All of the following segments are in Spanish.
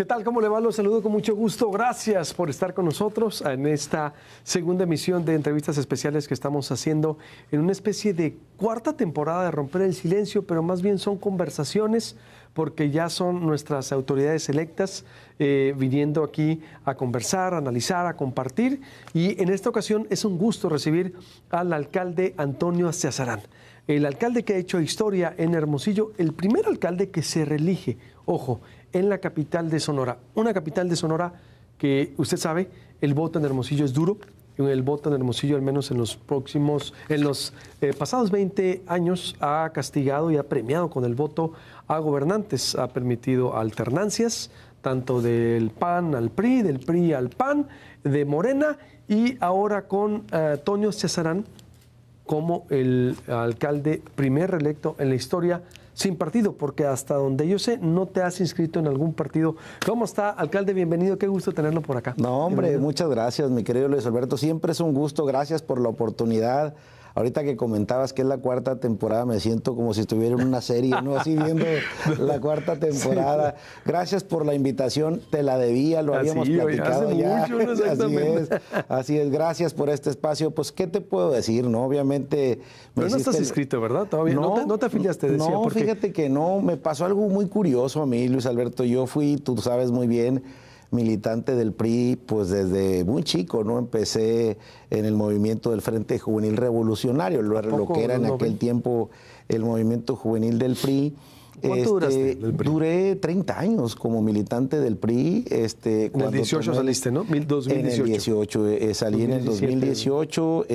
¿Qué tal? ¿Cómo le va? Los saludo con mucho gusto. Gracias por estar con nosotros en esta segunda emisión de entrevistas especiales que estamos haciendo en una especie de cuarta temporada de Romper el Silencio, pero más bien son conversaciones porque ya son nuestras autoridades electas viniendo aquí a conversar, a analizar, a compartir. Y en esta ocasión es un gusto recibir al alcalde Antonio Astiazarán, el alcalde que ha hecho historia en Hermosillo, el primer alcalde que se reelige, ojo, en la capital de Sonora. Una capital de Sonora que, usted sabe, el voto en Hermosillo es duro. El voto en Hermosillo, al menos en los pasados 20 años, ha castigado y ha premiado con el voto a gobernantes. Ha permitido alternancias, tanto del PAN al PRI, del PRI al PAN, de Morena, y ahora con Antonio Astiazarán como el alcalde primer reelecto en la historia sin partido, porque hasta donde yo sé, no te has inscrito en algún partido. ¿Cómo está, alcalde? Bienvenido, qué gusto tenerlo por acá. No, hombre, muchas gracias, mi querido Luis Alberto. Siempre es un gusto, gracias por la oportunidad. Ahorita que comentabas que es la cuarta temporada, me siento como si estuviera en una serie, ¿no? Así viendo la cuarta temporada. Sí. Gracias por la invitación, te la debía, lo habíamos platicado hace ya. Mucho, ¿no? Así es, gracias por este espacio. Pues, ¿qué te puedo decir, no? Obviamente... Pero no estás inscrito, ¿verdad? Todavía no te afiliaste, decía. No, porque... fíjate que no, me pasó algo muy curioso a mí, Luis Alberto. Yo fui, tú sabes muy bien, militante del PRI, pues desde muy chico, ¿no? Empecé en el movimiento del Frente Juvenil Revolucionario, lo que era en aquel tiempo el movimiento juvenil del PRI. ¿Cuánto duraste del PRI? Duré 30 años como militante del PRI. En el 18 saliste, ¿no? 2018. En el 18, salí en el 2018,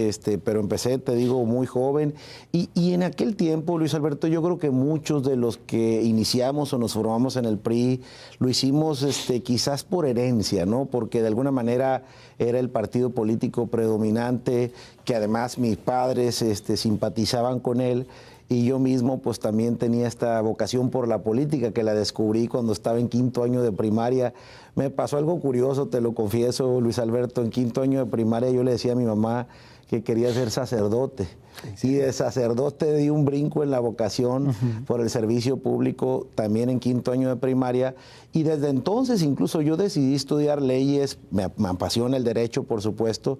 pero empecé, te digo, muy joven. Y en aquel tiempo, Luis Alberto, yo creo que muchos de los que iniciamos o nos formamos en el PRI, lo hicimos quizás por herencia, ¿no? Porque de alguna manera era el partido político predominante, que además mis padres simpatizaban con él. Y yo mismo pues también tenía esta vocación por la política que la descubrí cuando estaba en quinto año de primaria. Me pasó algo curioso, te lo confieso, Luis Alberto. En quinto año de primaria yo le decía a mi mamá que quería ser sacerdote. Sí, de sacerdote di un brinco en la vocación por el servicio público, también en quinto año de primaria. Y desde entonces incluso yo decidí estudiar leyes, me apasiona el derecho, por supuesto,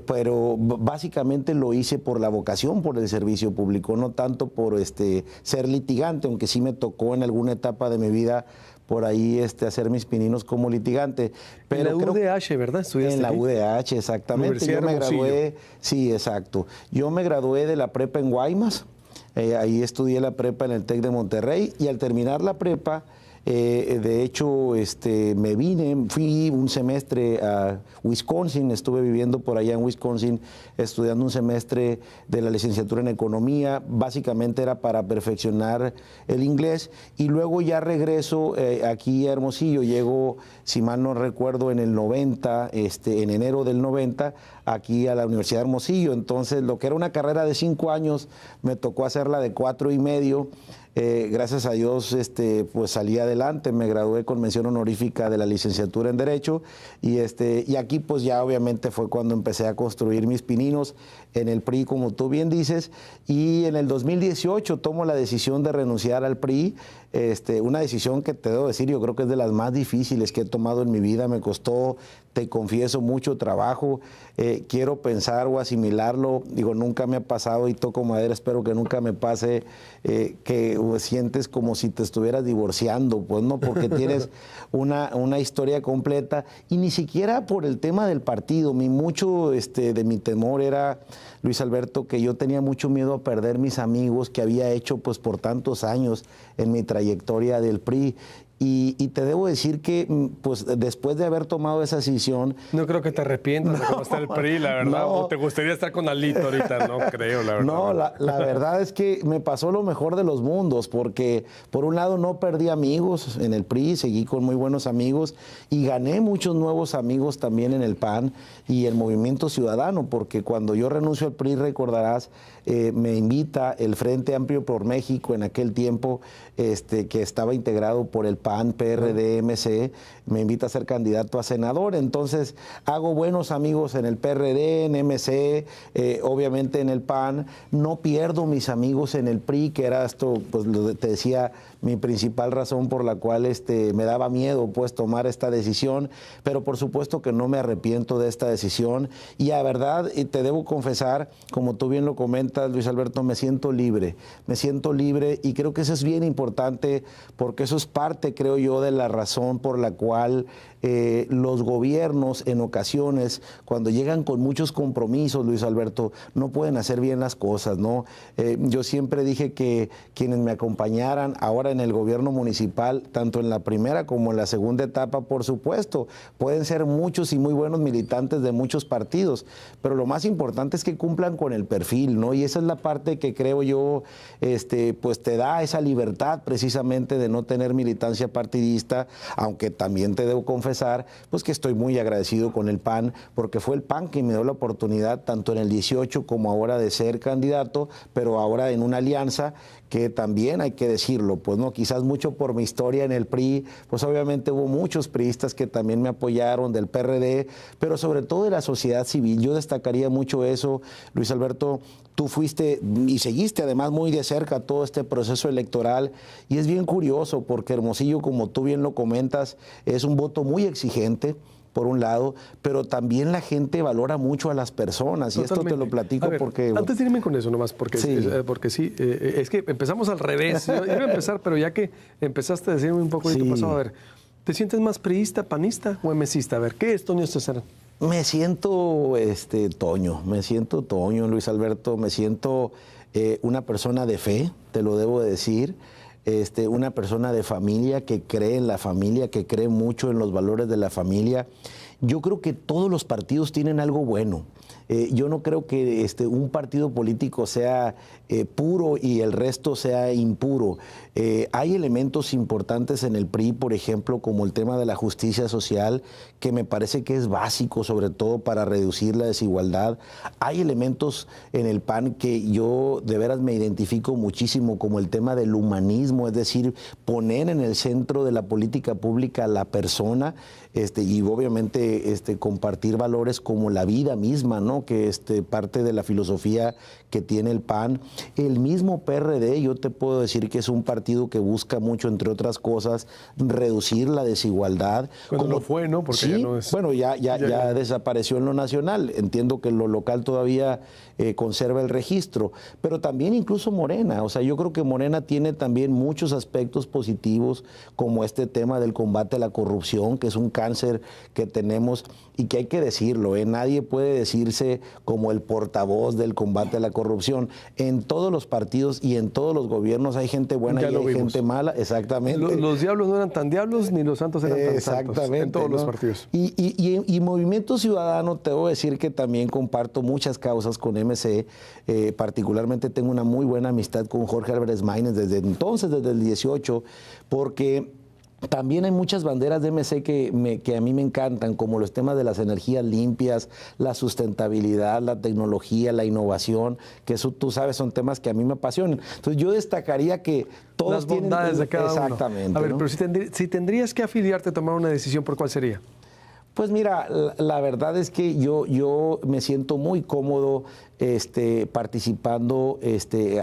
pero básicamente lo hice por la vocación, por el servicio público, no tanto por ser litigante, aunque sí me tocó en alguna etapa de mi vida por ahí hacer mis pininos como litigante. Pero en la UDH, ¿verdad? ¿Estudiaste en la UDH, exactamente. Yo me gradué, sí, exacto. Yo me gradué de la prepa en Guaymas, ahí estudié la prepa en el TEC de Monterrey, y al terminar la prepa, de hecho, me vine, fui un semestre a Wisconsin, estuve viviendo por allá en Wisconsin, estudiando un semestre de la licenciatura en Economía. Básicamente era para perfeccionar el inglés, y luego ya regreso aquí a Hermosillo. Llego, si mal no recuerdo, en el 90, en enero del 90, aquí a la Universidad de Hermosillo. Entonces, lo que era una carrera de 5 años, me tocó hacerla de 4 y medio. Gracias a Dios pues salí adelante, me gradué con mención honorífica de la licenciatura en Derecho, y aquí pues ya obviamente fue cuando empecé a construir mis pininos en el PRI, como tú bien dices, y en el 2018 tomo la decisión de renunciar al PRI, una decisión que te debo decir, yo creo que es de las más difíciles que he tomado en mi vida. Me costó, te confieso, mucho trabajo. Quiero pensar o asimilarlo, digo, nunca me ha pasado, y toco madera, espero que nunca me pase, que sientes como si te estuvieras divorciando, pues no, porque tienes una historia completa, y ni siquiera por el tema del partido. Mucho de mi temor era, Luis Alberto, que yo tenía mucho miedo a perder mis amigos que había hecho pues por tantos años en mi trayectoria del PRI. Y te debo decir que, pues, después de haber tomado esa decisión... No creo que te arrepientas de cómo está el PRI, la verdad. No. ¿O te gustaría estar con Alito ahorita? No creo, la verdad. No, la verdad es que me pasó lo mejor de los mundos, porque por un lado no perdí amigos en el PRI, seguí con muy buenos amigos, y gané muchos nuevos amigos también en el PAN y el Movimiento Ciudadano, porque cuando yo renuncio al PRI, recordarás, me invita el Frente Amplio por México en aquel tiempo, que estaba integrado por el PAN, PRD, MC, me invita a ser candidato a senador. Entonces hago buenos amigos en el PRD, en MC, obviamente en el PAN. No pierdo mis amigos en el PRI, que era esto, pues te decía, mi principal razón por la cual me daba miedo pues tomar esta decisión, pero por supuesto que no me arrepiento de esta decisión y a verdad te debo confesar, como tú bien lo comentas, Luis Alberto, me siento libre y creo que eso es bien importante porque eso es parte, creo yo, de la razón por la cual los gobiernos en ocasiones, cuando llegan con muchos compromisos, Luis Alberto, no pueden hacer bien las cosas, ¿no? Yo siempre dije que quienes me acompañaran ahora en el gobierno municipal, tanto en la primera como en la segunda etapa, por supuesto, pueden ser muchos y muy buenos militantes de muchos partidos, pero lo más importante es que cumplan con el perfil, ¿no? Y esa es la parte que creo yo, pues te da esa libertad precisamente de no tener militancia partidista, aunque también te debo confesar pues que estoy muy agradecido con el PAN, porque fue el PAN que me dio la oportunidad tanto en el 18 como ahora de ser candidato, pero ahora en una alianza que también hay que decirlo, pues no, quizás mucho por mi historia en el PRI, pues obviamente hubo muchos priistas que también me apoyaron, del PRD, pero sobre todo de la sociedad civil. Yo destacaría mucho eso, Luis Alberto. Tú fuiste y seguiste además muy de cerca todo este proceso electoral y es bien curioso porque Hermosillo, como tú bien lo comentas, es un voto muy exigente, por un lado, pero también la gente valora mucho a las personas. Totalmente. Y esto te lo platico ver, porque... Antes de irme con eso nomás, porque sí, es que empezamos al revés. Yo iba a empezar, pero ya que empezaste a decirme un poco de tu pasado, a ver, ¿te sientes más priista, panista o emesista? A ver, ¿qué es Toño César? Me siento Toño, Luis Alberto, me siento una persona de fe, te lo debo de decir. Una persona de familia que cree en la familia, que cree mucho en los valores de la familia. Yo creo que todos los partidos tienen algo bueno. Yo no creo que un partido político sea puro y el resto sea impuro. Hay elementos importantes en el PRI, por ejemplo, como el tema de la justicia social, que me parece que es básico, sobre todo para reducir la desigualdad. Hay elementos en el PAN que yo de veras me identifico muchísimo, como el tema del humanismo, es decir, poner en el centro de la política pública a la persona y obviamente compartir valores como la vida misma, ¿no? Que parte de la filosofía que tiene el PAN. El mismo PRD, yo te puedo decir que es un partido que busca mucho, entre otras cosas, reducir la desigualdad. Cuando no fue, ¿no? Porque sí, ya no es... Bueno, ya desapareció en lo nacional. Entiendo que en lo local todavía conserva el registro, pero también incluso Morena. O sea, yo creo que Morena tiene también muchos aspectos positivos, como este tema del combate a la corrupción, que es un cáncer que tenemos y que hay que decirlo, nadie puede decirse como el portavoz del combate a la corrupción. En todos los partidos y en todos los gobiernos hay gente buena y hay gente mala, exactamente. Los diablos no eran tan diablos ni los santos eran tan santos en todos los partidos. Y Movimiento Ciudadano, te voy a decir que también comparto muchas causas con MC, particularmente tengo una muy buena amistad con Jorge Álvarez Maínez desde entonces, desde el 18, porque también hay muchas banderas de MC que a mí me encantan, como los temas de las energías limpias, la sustentabilidad, la tecnología, la innovación, que eso, tú sabes, son temas que a mí me apasionan. Entonces yo destacaría que todos las bondades tienen, de cada exactamente, uno. A ver, ¿no? pero si tendrías que afiliarte a tomar una decisión, ¿por cuál sería? Pues mira, la verdad es que yo me siento muy cómodo participando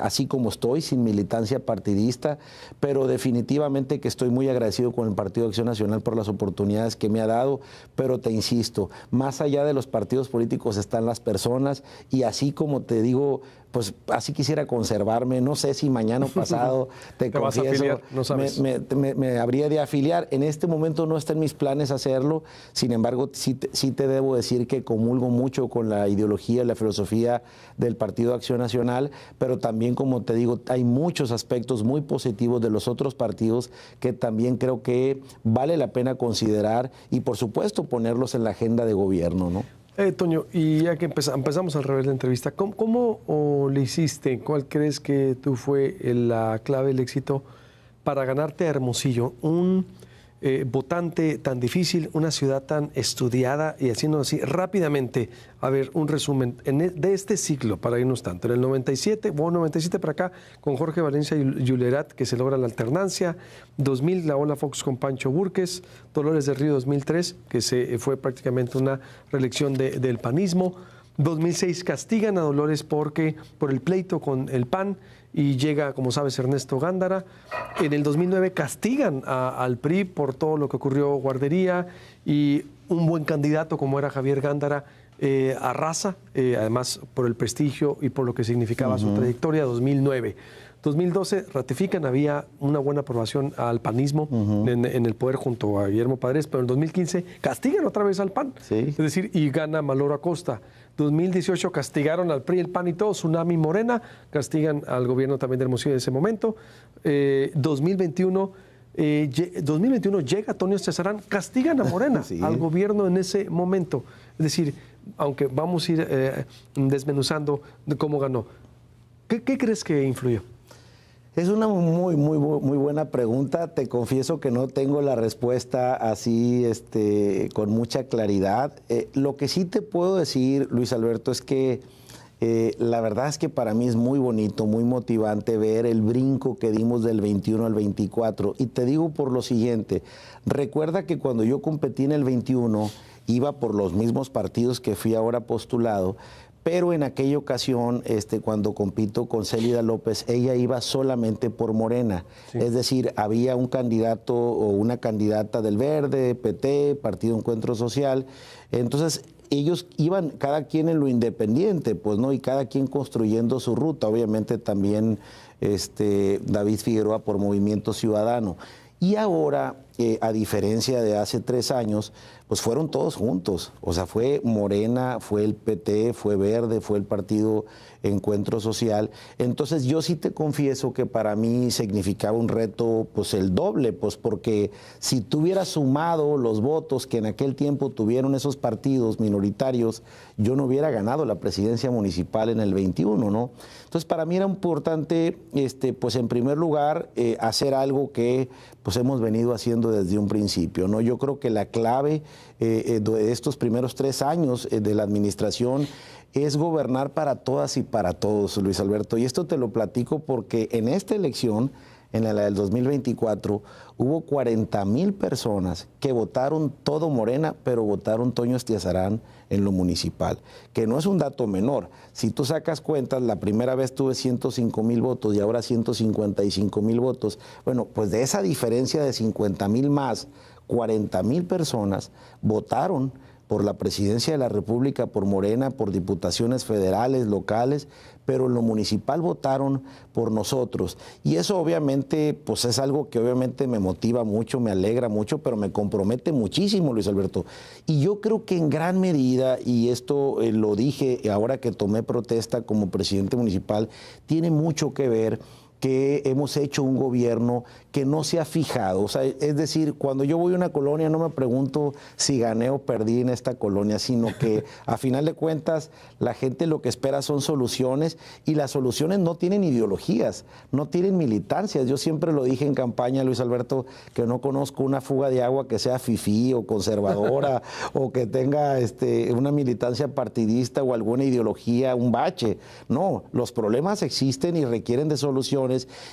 así como estoy, sin militancia partidista, pero definitivamente que estoy muy agradecido con el Partido de Acción Nacional por las oportunidades que me ha dado, pero te insisto, más allá de los partidos políticos están las personas y así como te digo, pues así quisiera conservarme, no sé si mañana o pasado, te confieso, vas a afiliar, no sabes. Me habría de afiliar. En este momento no está en mis planes hacerlo, sin embargo, sí te debo decir que comulgo mucho con la ideología, la filosofía del Partido de Acción Nacional, pero también, como te digo, hay muchos aspectos muy positivos de los otros partidos que también creo que vale la pena considerar y, por supuesto, ponerlos en la agenda de gobierno, ¿no? Toño, y ya que empezamos al revés la entrevista, ¿cómo le hiciste? ¿Cuál crees que tú fue la clave del éxito para ganarte a Hermosillo? Un votante tan difícil, una ciudad tan estudiada y haciendo así rápidamente, a ver, un resumen de este ciclo para irnos tanto. En el 97 para acá, con Jorge Valencia y Yulerat, que se logra la alternancia, 2000 la Ola Fox con Pancho Burques, Dolores del Río 2003, que fue prácticamente una reelección del panismo, 2006 castigan a Dolores por el pleito con el PAN y llega, como sabes, Ernesto Gándara. En el 2009 castigan al PRI por todo lo que ocurrió Guardería y un buen candidato como era Javier Gándara arrasa, además por el prestigio y por lo que significaba su trayectoria. 2009. 2012 ratifican, había una buena aprobación al panismo en el poder junto a Guillermo Padres, pero en 2015 castigan otra vez al PAN, es decir, y gana Maloro Acosta. 2018 castigaron al PRI, el PAN y todo, Tsunami Morena, castigan al gobierno también de Hermosillo en ese momento. 2021 llega Antonio Cesarán, castigan a Morena, al gobierno en ese momento. Es decir, aunque vamos a ir desmenuzando de cómo ganó. ¿Qué crees que influyó? Es una muy buena pregunta. Te confieso que no tengo la respuesta así con mucha claridad. Lo que sí te puedo decir, Luis Alberto, es que la verdad es que para mí es muy bonito, muy motivante ver el brinco que dimos del 21 al 24. Y te digo por lo siguiente, recuerda que cuando yo competí en el 21, iba por los mismos partidos que fui ahora postulado, pero en aquella ocasión, cuando compito con Célida López, ella iba solamente por Morena. Sí. Es decir, había un candidato o una candidata del Verde, PT, Partido Encuentro Social. Entonces, ellos iban cada quien en lo independiente, pues, ¿no? Y cada quien construyendo su ruta. Obviamente también David Figueroa por Movimiento Ciudadano. Y ahora, a diferencia de hace 3 años, pues fueron todos juntos. O sea, fue Morena, fue el PT, fue Verde, fue el Partido Encuentro Social. Entonces yo sí te confieso que para mí significaba un reto, pues el doble, pues porque si tú hubieras sumado los votos que en aquel tiempo tuvieron esos partidos minoritarios, yo no hubiera ganado la presidencia municipal en el 21, ¿no? Entonces para mí era importante, pues en primer lugar, hacer algo que pues hemos venido haciendo desde un principio, ¿no? Yo creo que la clave de estos primeros 3 años de la administración es gobernar para todas y para todos, Luis Alberto. Y esto te lo platico porque en esta elección, en la del 2024, hubo 40,000 personas que votaron todo Morena, pero votaron Toño Estiazarán en lo municipal, que no es un dato menor. Si tú sacas cuentas, la primera vez tuve 105,000 votos y ahora 155,000 votos. Bueno, pues de esa diferencia de 50,000 más, 40,000 personas votaron por la presidencia de la República, por Morena, por diputaciones federales, locales, pero en lo municipal votaron por nosotros. Y eso obviamente, pues es algo que obviamente me motiva mucho, me alegra mucho, pero me compromete muchísimo, Luis Alberto. Y yo creo que en gran medida, y esto lo dije ahora que tomé protesta como presidente municipal, tiene mucho que ver que hemos hecho un gobierno que no se ha fijado. O sea, es decir, cuando yo voy a una colonia no me pregunto si gané o perdí en esta colonia, sino que a final de cuentas la gente lo que espera son soluciones y las soluciones no tienen ideologías, no tienen militancias. Yo siempre lo dije en campaña, Luis Alberto, que no conozco una fuga de agua que sea fifí o conservadora o que tenga una militancia partidista o alguna ideología, un bache. No, los problemas existen y requieren de soluciones.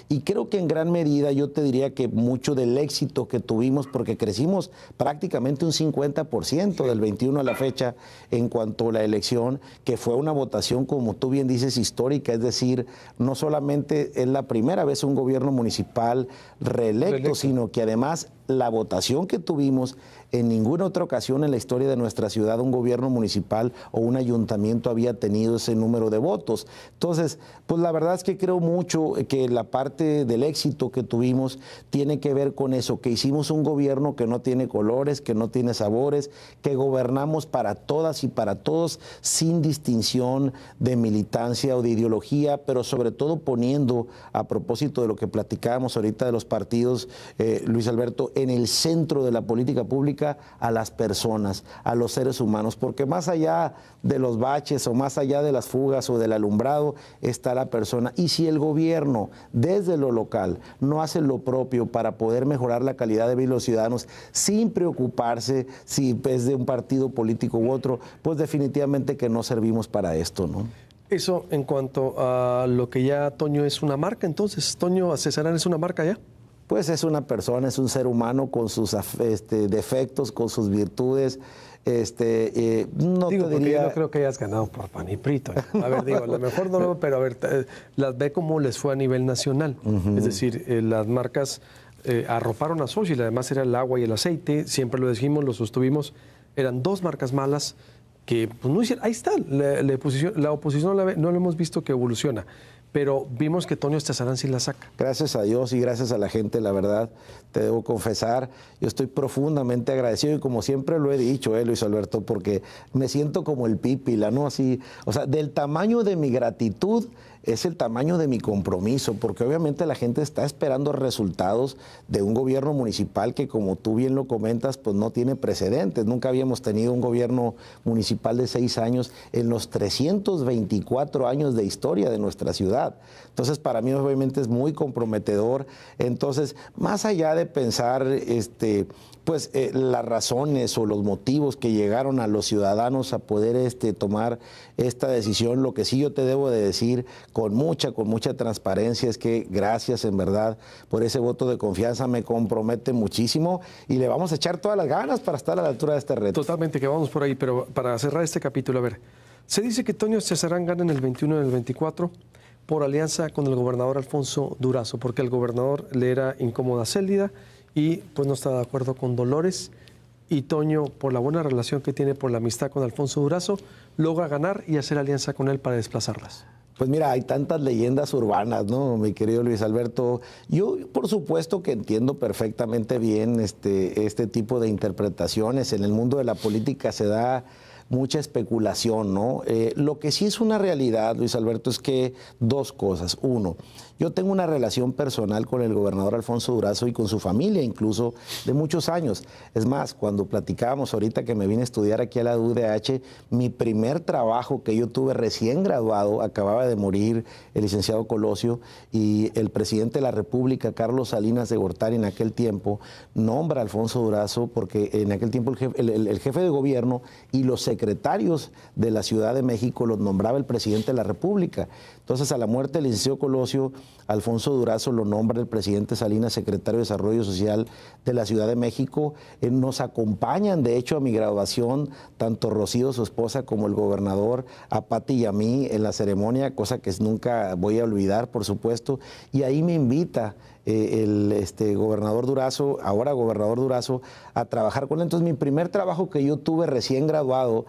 Y creo que en gran medida yo te diría que mucho del éxito que tuvimos, porque crecimos prácticamente un 50% del 21 a la fecha en cuanto a la elección, que fue una votación, como tú bien dices, histórica, es decir, no solamente es la primera vez un gobierno municipal reelecto, sino que además la votación que tuvimos, en ninguna otra ocasión en la historia de nuestra ciudad un gobierno municipal o un ayuntamiento había tenido ese número de votos. Entonces, pues la verdad es que creo mucho que la parte del éxito que tuvimos tiene que ver con eso, que hicimos un gobierno que no tiene colores, que no tiene sabores, que gobernamos para todas y para todos sin distinción de militancia o de ideología, pero sobre todo poniendo, a propósito de lo que platicábamos ahorita de los partidos, Luis Alberto, en el centro de la política pública a las personas, a los seres humanos, porque más allá de los baches o más allá de las fugas o del alumbrado está la persona. Y si el gobierno desde lo local no hace lo propio para poder mejorar la calidad de vida de los ciudadanos sin preocuparse si es de un partido político u otro, pues definitivamente que no servimos para esto, ¿no? Eso en cuanto a lo que ya Toño es una marca, entonces, ¿Toño Cesarán es una marca ya? Pues es una persona, es un ser humano con sus defectos, con sus virtudes. No digo, te diría... Yo no creo que hayas ganado por pan y prito. A ver, digo, a lo mejor no, pero a ver, las ve cómo les fue a nivel nacional. Es decir, las marcas arroparon a Xochitl, además era el agua y el aceite, siempre lo dijimos, lo sostuvimos, eran dos marcas malas que pues, no hicieron. Ahí está, la oposición no lo hemos visto que evoluciona. Pero vimos que Tonio Estezarán sí la saca. Gracias a Dios y gracias a la gente, la verdad, te debo confesar, yo estoy profundamente agradecido y como siempre lo he dicho, Luis Alberto, porque me siento como el Pípila, ¿no? Así, o sea, del tamaño de mi gratitud es el tamaño de mi compromiso, porque obviamente la gente está esperando resultados de un gobierno municipal que, como tú bien lo comentas, pues no tiene precedentes. Nunca habíamos tenido un gobierno municipal de 6 años en los 324 años de historia de nuestra ciudad. Entonces, para mí obviamente es muy comprometedor. Entonces, más allá de pensar las razones o los motivos que llegaron a los ciudadanos a poder tomar esta decisión, lo que sí yo te debo de decir con mucha transparencia es que gracias en verdad por ese voto de confianza, me compromete muchísimo y le vamos a echar todas las ganas para estar a la altura de este reto. Totalmente, que vamos por ahí, pero para cerrar este capítulo, a ver, se dice que Tonio Estezarán gana en el 21 y en el 24 por alianza con el gobernador Alfonso Durazo, porque el gobernador le era incómoda Célida y pues no estaba de acuerdo con Dolores, y Toño, por la buena relación que tiene, por la amistad con Alfonso Durazo, logra ganar y hacer alianza con él para desplazarlas. Pues mira, hay tantas leyendas urbanas, ¿no, mi querido Luis Alberto? Yo, por supuesto que entiendo perfectamente bien este tipo de interpretaciones. En el mundo de la política se da mucha especulación, ¿no? Lo que sí es una realidad, Luis Alberto, es que dos cosas. Uno, yo tengo una relación personal con el gobernador Alfonso Durazo y con su familia, incluso de muchos años. Es más, cuando platicábamos ahorita que me vine a estudiar aquí a la UDH, mi primer trabajo que yo tuve recién graduado, acababa de morir el licenciado Colosio, y el presidente de la República, Carlos Salinas de Gortari, en aquel tiempo, nombra a Alfonso Durazo porque en aquel tiempo el jefe de gobierno y los secretarios de la Ciudad de México los nombraba el presidente de la República. Entonces, a la muerte del licenciado Colosio, Alfonso Durazo lo nombra el presidente Salinas secretario de Desarrollo Social de la Ciudad de México. Nos acompañan, de hecho, a mi graduación, tanto Rocío, su esposa, como el gobernador, a Pati y a mí en la ceremonia, cosa que nunca voy a olvidar, por supuesto. Y ahí me invita el gobernador Durazo, ahora gobernador Durazo, a trabajar con él. Entonces, mi primer trabajo que yo tuve recién graduado,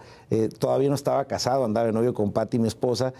todavía no estaba casado, andaba de novio con Pati, mi esposa,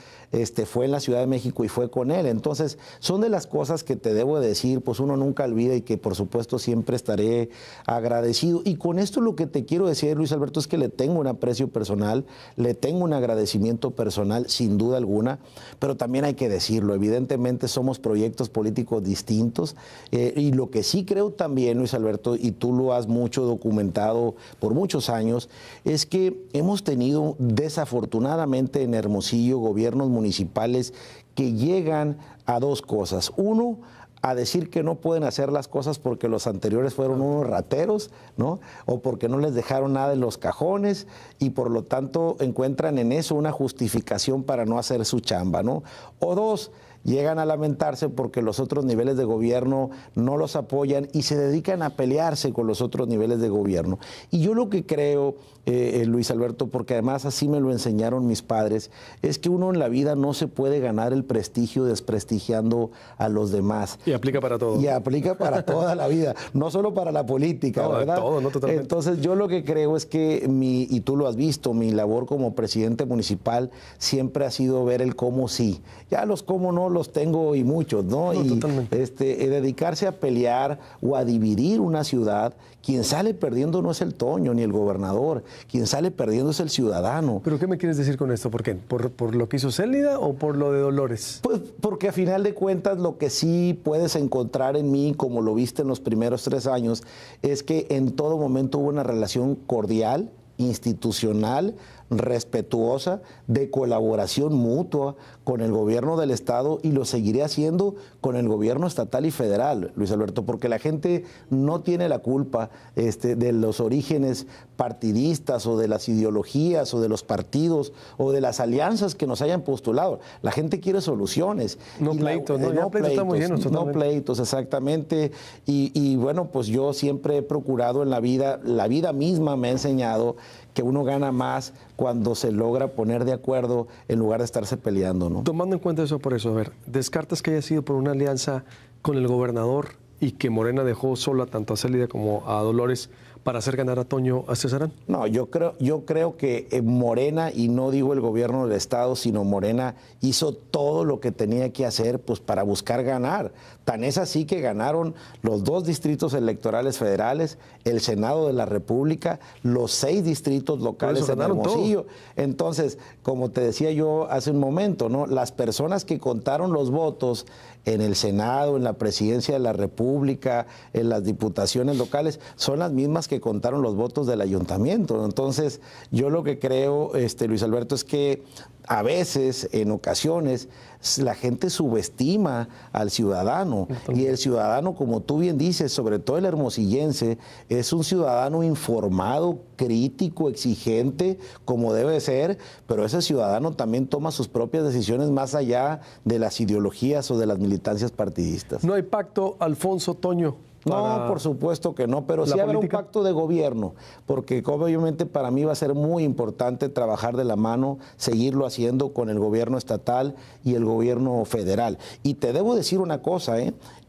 fue en la Ciudad de México y fue con él. Entonces, son de las cosas que te debo decir, pues uno nunca olvida y que por supuesto siempre estaré agradecido. Y con esto lo que te quiero decir, Luis Alberto, es que le tengo un aprecio personal, le tengo un agradecimiento personal, sin duda alguna, pero también hay que decirlo, evidentemente somos proyectos políticos distintos. Y lo que sí creo también, Luis Alberto, y tú lo has mucho documentado por muchos años, es que hemos tenido desafortunadamente en Hermosillo gobiernos municipales que llegan a dos cosas. Uno, a decir que no pueden hacer las cosas porque los anteriores fueron unos rateros, ¿no? O porque no les dejaron nada en los cajones y por lo tanto encuentran en eso una justificación para no hacer su chamba, ¿no? O dos, llegan a lamentarse porque los otros niveles de gobierno no los apoyan y se dedican a pelearse con los otros niveles de gobierno. Y yo lo que creo, Luis Alberto, porque además así me lo enseñaron mis padres, es que uno en la vida no se puede ganar el prestigio desprestigiando a los demás. Y aplica para todo. Y aplica para toda la vida, no solo para la política, no, ¿verdad? Todo, no totalmente. Entonces yo lo que creo es que y tú lo has visto, mi labor como presidente municipal siempre ha sido ver el cómo sí. Ya los cómo no los tengo y muchos, ¿no? No, y totalmente. Dedicarse a pelear o a dividir una ciudad, quien sale perdiendo no es el Toño ni el gobernador, quien sale perdiendo es el ciudadano. ¿Pero qué me quieres decir con esto? ¿Por qué? ¿Por lo que hizo Célida o por lo de Dolores? Pues porque a final de cuentas lo que sí puedes encontrar en mí, como lo viste en los primeros 3 años, es que en todo momento hubo una relación cordial, institucional, respetuosa, de colaboración mutua con el gobierno del Estado y lo seguiré haciendo con el gobierno estatal y federal, Luis Alberto, porque la gente no tiene la culpa de los orígenes partidistas o de las ideologías o de los partidos o de las alianzas que nos hayan postulado. La gente quiere soluciones. No pleitos, ¿no? No pleitos, estamos llenos, no pleitos, exactamente. Y bueno, pues yo siempre he procurado en la vida misma me ha enseñado que uno gana más cuando se logra poner de acuerdo en lugar de estarse peleando, ¿no? Tomando en cuenta eso, por eso, a ver, ¿descartas que haya sido por una alianza con el gobernador y que Morena dejó sola tanto a Célida como a Dolores para hacer ganar a Toño a Cesarán? No, yo creo que Morena, y no digo el gobierno del Estado, sino Morena hizo todo lo que tenía que hacer pues, para buscar ganar. Tan es así que ganaron los 2 distritos electorales federales, el Senado de la República, los 6 distritos locales en Hermosillo. Todo. Entonces, como te decía yo hace un momento, ¿no? Las personas que contaron los votos en el Senado, en la Presidencia de la República, en las diputaciones locales, son las mismas que contaron los votos del ayuntamiento. Entonces, yo lo que creo, Luis Alberto, es que a veces, en ocasiones, la gente subestima al ciudadano. Y el ciudadano, como tú bien dices, sobre todo el hermosillense, es un ciudadano informado, crítico, exigente, como debe ser, pero ese ciudadano también toma sus propias decisiones más allá de las ideologías o de las militancias partidistas. ¿No hay pacto, Alfonso, Toño? No, por supuesto que no, pero sí habrá un pacto de gobierno, porque obviamente para mí va a ser muy importante trabajar de la mano, seguirlo haciendo con el gobierno estatal y el gobierno federal. Y te debo decir una cosa,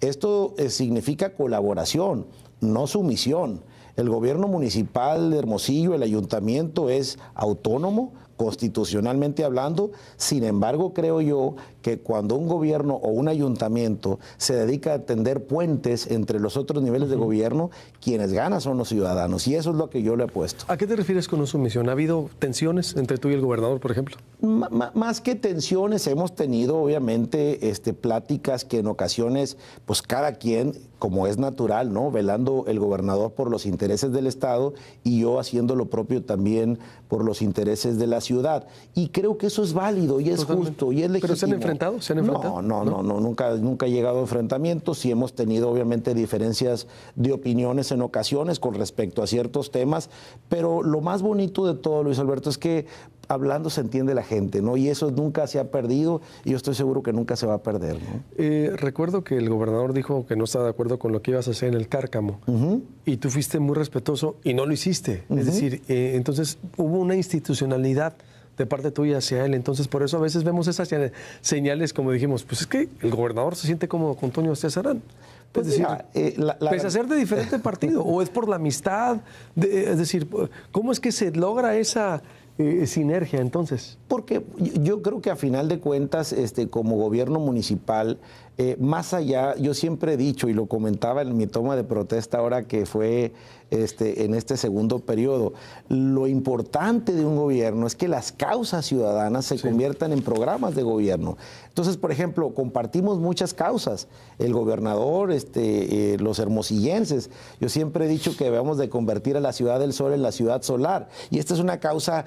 esto significa colaboración, no sumisión. El gobierno municipal de Hermosillo, el ayuntamiento es autónomo, constitucionalmente hablando. Sin embargo, creo yo que cuando un gobierno o un ayuntamiento se dedica a tender puentes entre los otros niveles de gobierno, quienes ganan son los ciudadanos, y eso es lo que yo le he puesto. ¿A qué te refieres con no sumisión? ¿Ha habido tensiones entre tú y el gobernador, por ejemplo? Más que tensiones, hemos tenido obviamente pláticas que en ocasiones, pues cada quien, como es natural, ¿no? Velando el gobernador por los intereses del Estado y yo haciendo lo propio también por los intereses de la ciudad. Y creo que eso es válido y es justo y es legítimo. ¿Pero se han enfrentado? ¿Se han enfrentado? No, nunca he llegado a enfrentamientos. Sí hemos tenido obviamente diferencias de opiniones en ocasiones con respecto a ciertos temas, pero lo más bonito de todo, Luis Alberto, es que hablando se entiende la gente, ¿no? Y eso nunca se ha perdido y yo estoy seguro que nunca se va a perder, ¿no? Recuerdo que el gobernador dijo que no estaba de acuerdo con lo que ibas a hacer en el Cárcamo y tú fuiste muy respetuoso y no lo hiciste. Es decir, entonces hubo una institucionalidad de parte tuya hacia él. Entonces, por eso a veces vemos esas señales, como dijimos, pues es que el gobernador se siente cómodo con Toño Cesarán. Pues es decir, pese a ser de diferente partido, o es por la amistad, es decir, ¿cómo es que se logra esa sinergia entonces? Porque yo creo que a final de cuentas, como gobierno municipal, más allá, yo siempre he dicho y lo comentaba en mi toma de protesta ahora que fue en este segundo periodo, lo importante de un gobierno es que las causas ciudadanas se conviertan en programas de gobierno. Entonces, por ejemplo, compartimos muchas causas, el gobernador, los hermosillenses. Yo siempre he dicho que debemos de convertir a la ciudad del sol en la ciudad solar. Y esta es una causa,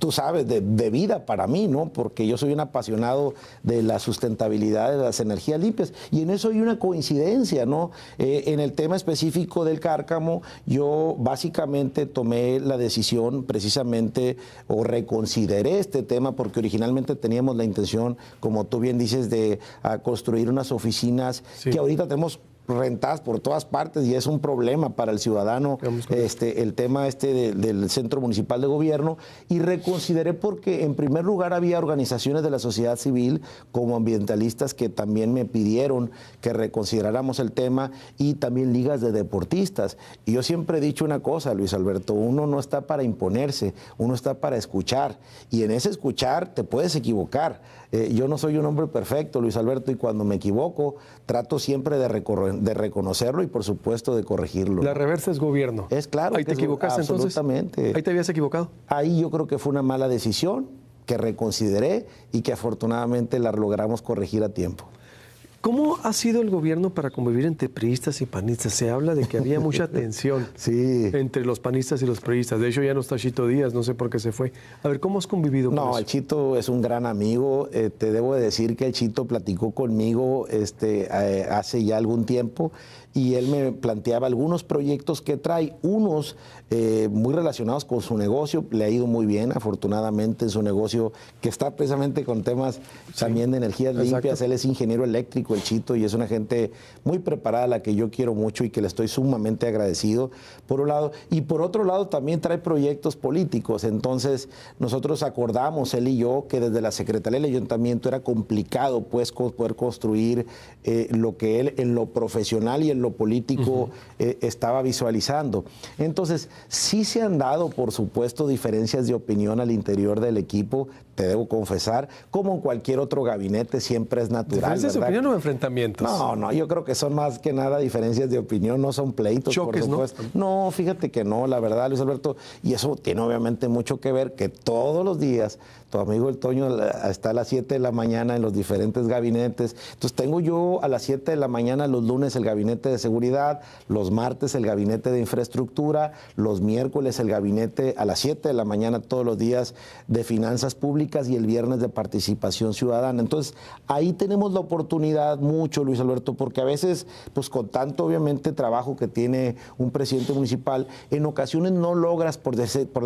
tú sabes, de vida para mí, ¿no? Porque yo soy un apasionado de la sustentabilidad de las energías limpias. Y en eso hay una coincidencia, ¿no? En el tema específico del Cárcamo, yo básicamente tomé la decisión precisamente o reconsideré este tema porque originalmente teníamos la intención, como tú bien dices, de construir unas oficinas que ahorita tenemos rentadas por todas partes y es un problema para el ciudadano el tema del Centro Municipal de Gobierno, y reconsideré porque en primer lugar había organizaciones de la sociedad civil como ambientalistas que también me pidieron que reconsideráramos el tema, y también ligas de deportistas. Y yo siempre he dicho una cosa, Luis Alberto, uno no está para imponerse, uno está para escuchar, y en ese escuchar te puedes equivocar. Yo no soy un hombre perfecto, Luis Alberto, y cuando me equivoco trato siempre de reconocerlo y por supuesto de corregirlo. La reversa es gobierno. Es claro. Ahí te equivocaste entonces. Absolutamente. Ahí te habías equivocado. Ahí yo creo que fue una mala decisión que reconsideré y que afortunadamente la logramos corregir a tiempo. ¿Cómo ha sido el gobierno para convivir entre priistas y panistas? Se habla de que había mucha tensión entre los panistas y los priistas. De hecho, ya no está Chito Díaz, no sé por qué se fue. A ver, ¿cómo has convivido con eso? El Chito es un gran amigo. Te debo de decir que el Chito platicó conmigo hace ya algún tiempo y él me planteaba algunos proyectos que trae, unos muy relacionados con su negocio, le ha ido muy bien afortunadamente en su negocio, que está precisamente con temas también de energías limpias. Él es ingeniero eléctrico, el Chito, y es una gente muy preparada a la que yo quiero mucho y que le estoy sumamente agradecido, por un lado, y por otro lado también trae proyectos políticos. Entonces nosotros acordamos, él y yo, que desde la Secretaría del Ayuntamiento era complicado pues poder construir lo que él en lo profesional y en lo político estaba visualizando. Entonces, sí se han dado, por supuesto, diferencias de opinión al interior del equipo, te debo confesar, como en cualquier otro gabinete siempre es natural. ¿Diferencias de opinión o enfrentamientos? No, yo creo que son más que nada diferencias de opinión, no son pleitos, choques, por supuesto. No, fíjate que no, la verdad, Luis Alberto, y eso tiene obviamente mucho que ver que todos los días tu amigo el Toño está a las 7 de la mañana en los diferentes gabinetes. Entonces tengo yo a las 7 de la mañana los lunes el gabinete de seguridad, los martes el gabinete de infraestructura, los miércoles el gabinete a las 7 de la mañana todos los días de finanzas públicas y el viernes de participación ciudadana. Entonces ahí tenemos la oportunidad mucho, Luis Alberto, porque a veces, pues con tanto obviamente trabajo que tiene un presidente municipal, en ocasiones no logras, por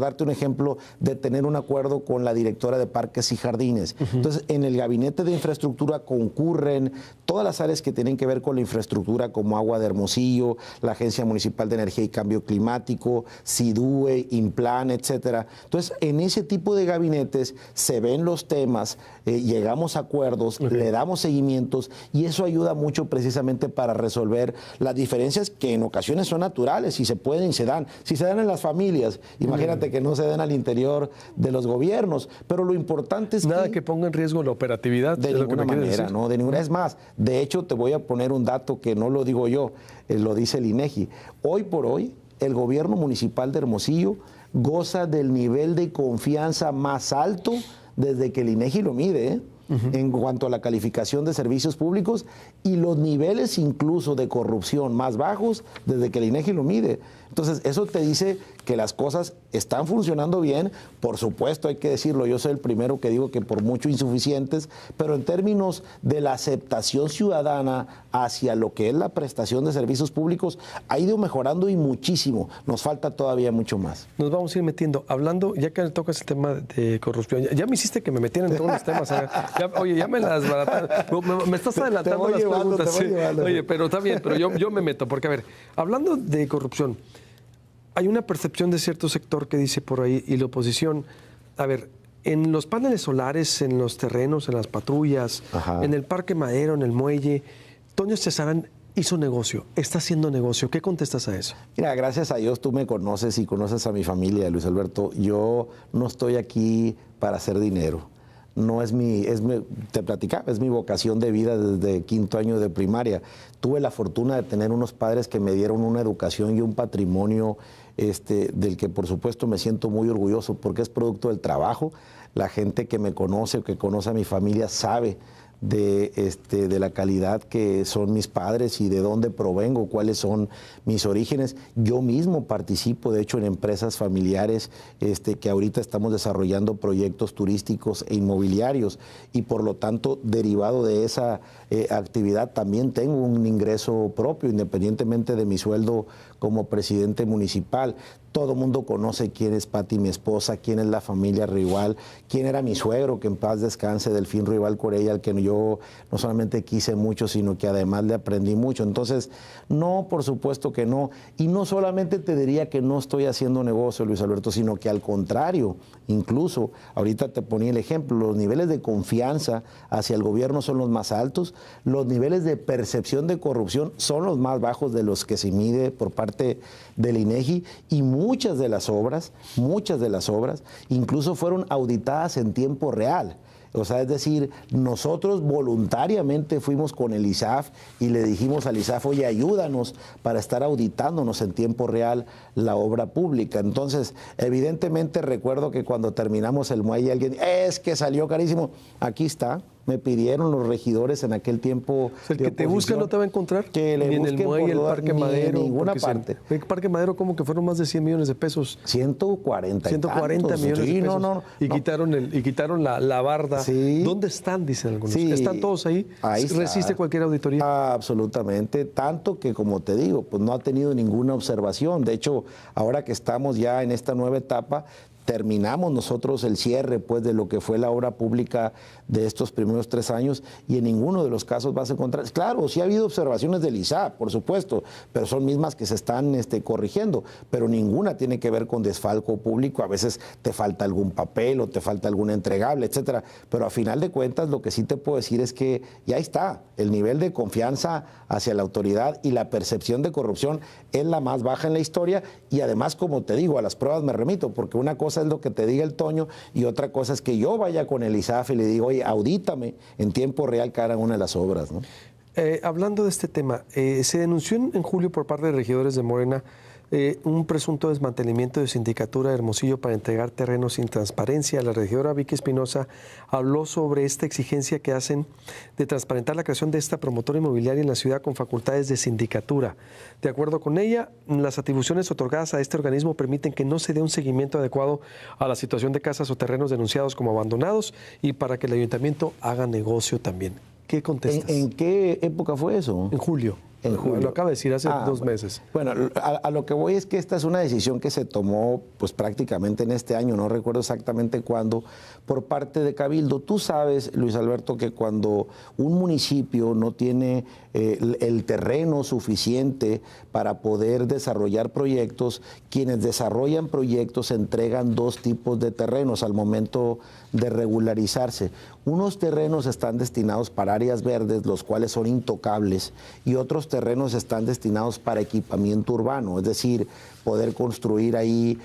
darte un ejemplo, de tener un acuerdo con la directora de Parques y Jardines. Entonces, en el gabinete de infraestructura concurren todas las áreas que tienen que ver con la infraestructura, como Agua de Hermosillo, la Agencia Municipal de Energía y Cambio Climático, SIDUE, Implan, etcétera. Entonces, en ese tipo de gabinetes se ven los temas, llegamos a acuerdos, le damos seguimientos, y eso ayuda mucho precisamente para resolver las diferencias que en ocasiones son naturales y se pueden y se dan. Si se dan en las familias, imagínate que no se den al interior de los gobiernos, pero lo importante es nada que ponga en riesgo la operatividad. De ninguna manera, no, de ninguna. Es más, de hecho, te voy a poner un dato que no lo digo yo, lo dice el INEGI. Hoy por hoy, el gobierno municipal de Hermosillo goza del nivel de confianza más alto desde que el INEGI lo mide, en cuanto a la calificación de servicios públicos, y los niveles incluso de corrupción más bajos desde que el INEGI lo mide. Entonces, eso te dice que las cosas están funcionando bien. Por supuesto, hay que decirlo, yo soy el primero que digo que por mucho insuficientes, pero en términos de la aceptación ciudadana hacia lo que es la prestación de servicios públicos, ha ido mejorando y muchísimo. Nos falta todavía mucho más. Nos vamos a ir metiendo. Hablando, ya que tocas el tema de corrupción, ya me hiciste que me metieran en todos los temas. Oye, ya me las barataron. Me estás adelantando las preguntas. Sí. Oye, pero está bien, pero yo me meto, porque a ver, hablando de corrupción, hay una percepción de cierto sector que dice por ahí, y la oposición, a ver, en los paneles solares, en los terrenos, en las patrullas, en el Parque Madero, en el muelle, Toño Cesarán hizo negocio, está haciendo negocio. ¿Qué contestas a eso? Mira, gracias a Dios tú me conoces y conoces a mi familia, Luis Alberto. Yo no estoy aquí para hacer dinero. No es te platicaba, es mi vocación de vida desde quinto año de primaria. Tuve la fortuna de tener unos padres que me dieron una educación y un patrimonio del que por supuesto me siento muy orgulloso porque es producto del trabajo. La gente que me conoce o que conoce a mi familia sabe de la calidad que son mis padres y de dónde provengo, cuáles son mis orígenes. Yo mismo participo, de hecho, en empresas familiares que ahorita estamos desarrollando proyectos turísticos e inmobiliarios y por lo tanto, derivado de esa actividad, también tengo un ingreso propio, independientemente de mi sueldo como presidente municipal. Todo el mundo conoce quién es Pati, mi esposa, quién es la familia Rival, quién era mi suegro, que en paz descanse, Delfín Rival Corella, al que yo no solamente quise mucho, sino que además le aprendí mucho. Entonces, no, por supuesto que no. Y no solamente te diría que no estoy haciendo negocio, Luis Alberto, sino que al contrario, incluso, ahorita te ponía el ejemplo, los niveles de confianza hacia el gobierno son los más altos, los niveles de percepción de corrupción son los más bajos de los que se mide por parte del INEGI, y muchas de las obras, incluso fueron auditadas en tiempo real. O sea, es decir, nosotros voluntariamente fuimos con el ISAF y le dijimos al ISAF, oye, ayúdanos para estar auditándonos en tiempo real la obra pública. Entonces, evidentemente recuerdo que cuando terminamos el muelle, alguien, es que salió carísimo. Aquí está, me pidieron los regidores en aquel tiempo. El que te busca no te va a encontrar. Que le ni en el muelle, el Parque Madero. En ninguna parte. El Parque Madero, como que fueron más de 100 millones de pesos. 140 millones de pesos. Quitaron la barda. Sí. ¿Dónde están? Dicen algunos. Sí. ¿Están todos ahí? ¿Resiste cualquier auditoría? Absolutamente. Tanto que, como te digo, pues no ha tenido ninguna observación. De hecho, ahora que estamos ya en esta nueva etapa, terminamos nosotros el cierre pues de lo que fue la obra pública de estos primeros 3 años y en ninguno de los casos vas a encontrar. Claro, sí ha habido observaciones del ISAP, por supuesto, pero son mismas que se están corrigiendo, pero ninguna tiene que ver con desfalco público. A veces te falta algún papel o te falta algún entregable, etcétera. Pero a final de cuentas lo que sí te puedo decir es que ya está, el nivel de confianza hacia la autoridad y la percepción de corrupción es la más baja en la historia y además, como te digo, a las pruebas me remito, porque una cosa es lo que te diga el Toño y otra cosa es que yo vaya con el ISAF y le digo, oye, audítame en tiempo real cada una de las obras, ¿no? Hablando de este tema, se denunció en julio por parte de regidores de Morena un presunto desmantelamiento de sindicatura de Hermosillo para entregar terrenos sin transparencia. La regidora Vicky Espinosa habló sobre esta exigencia que hacen de transparentar la creación de esta promotora inmobiliaria en la ciudad con facultades de sindicatura. De acuerdo con ella, las atribuciones otorgadas a este organismo permiten que no se dé un seguimiento adecuado a la situación de casas o terrenos denunciados como abandonados y para que el ayuntamiento haga negocio también. ¿Qué contestas? ¿En qué época fue eso? En julio. En julio. Lo acaba de decir hace 2 meses. Bueno, a lo que voy es que esta es una decisión que se tomó pues prácticamente en este año, no recuerdo exactamente cuándo, por parte de Cabildo. Tú sabes, Luis Alberto, que cuando un municipio no tiene el terreno suficiente para poder desarrollar proyectos, quienes desarrollan proyectos entregan 2 tipos de terrenos al momento de regularizarse. Unos terrenos están destinados para áreas verdes, los cuales son intocables, y otros terrenos están destinados para equipamiento urbano, es decir, poder construir ahí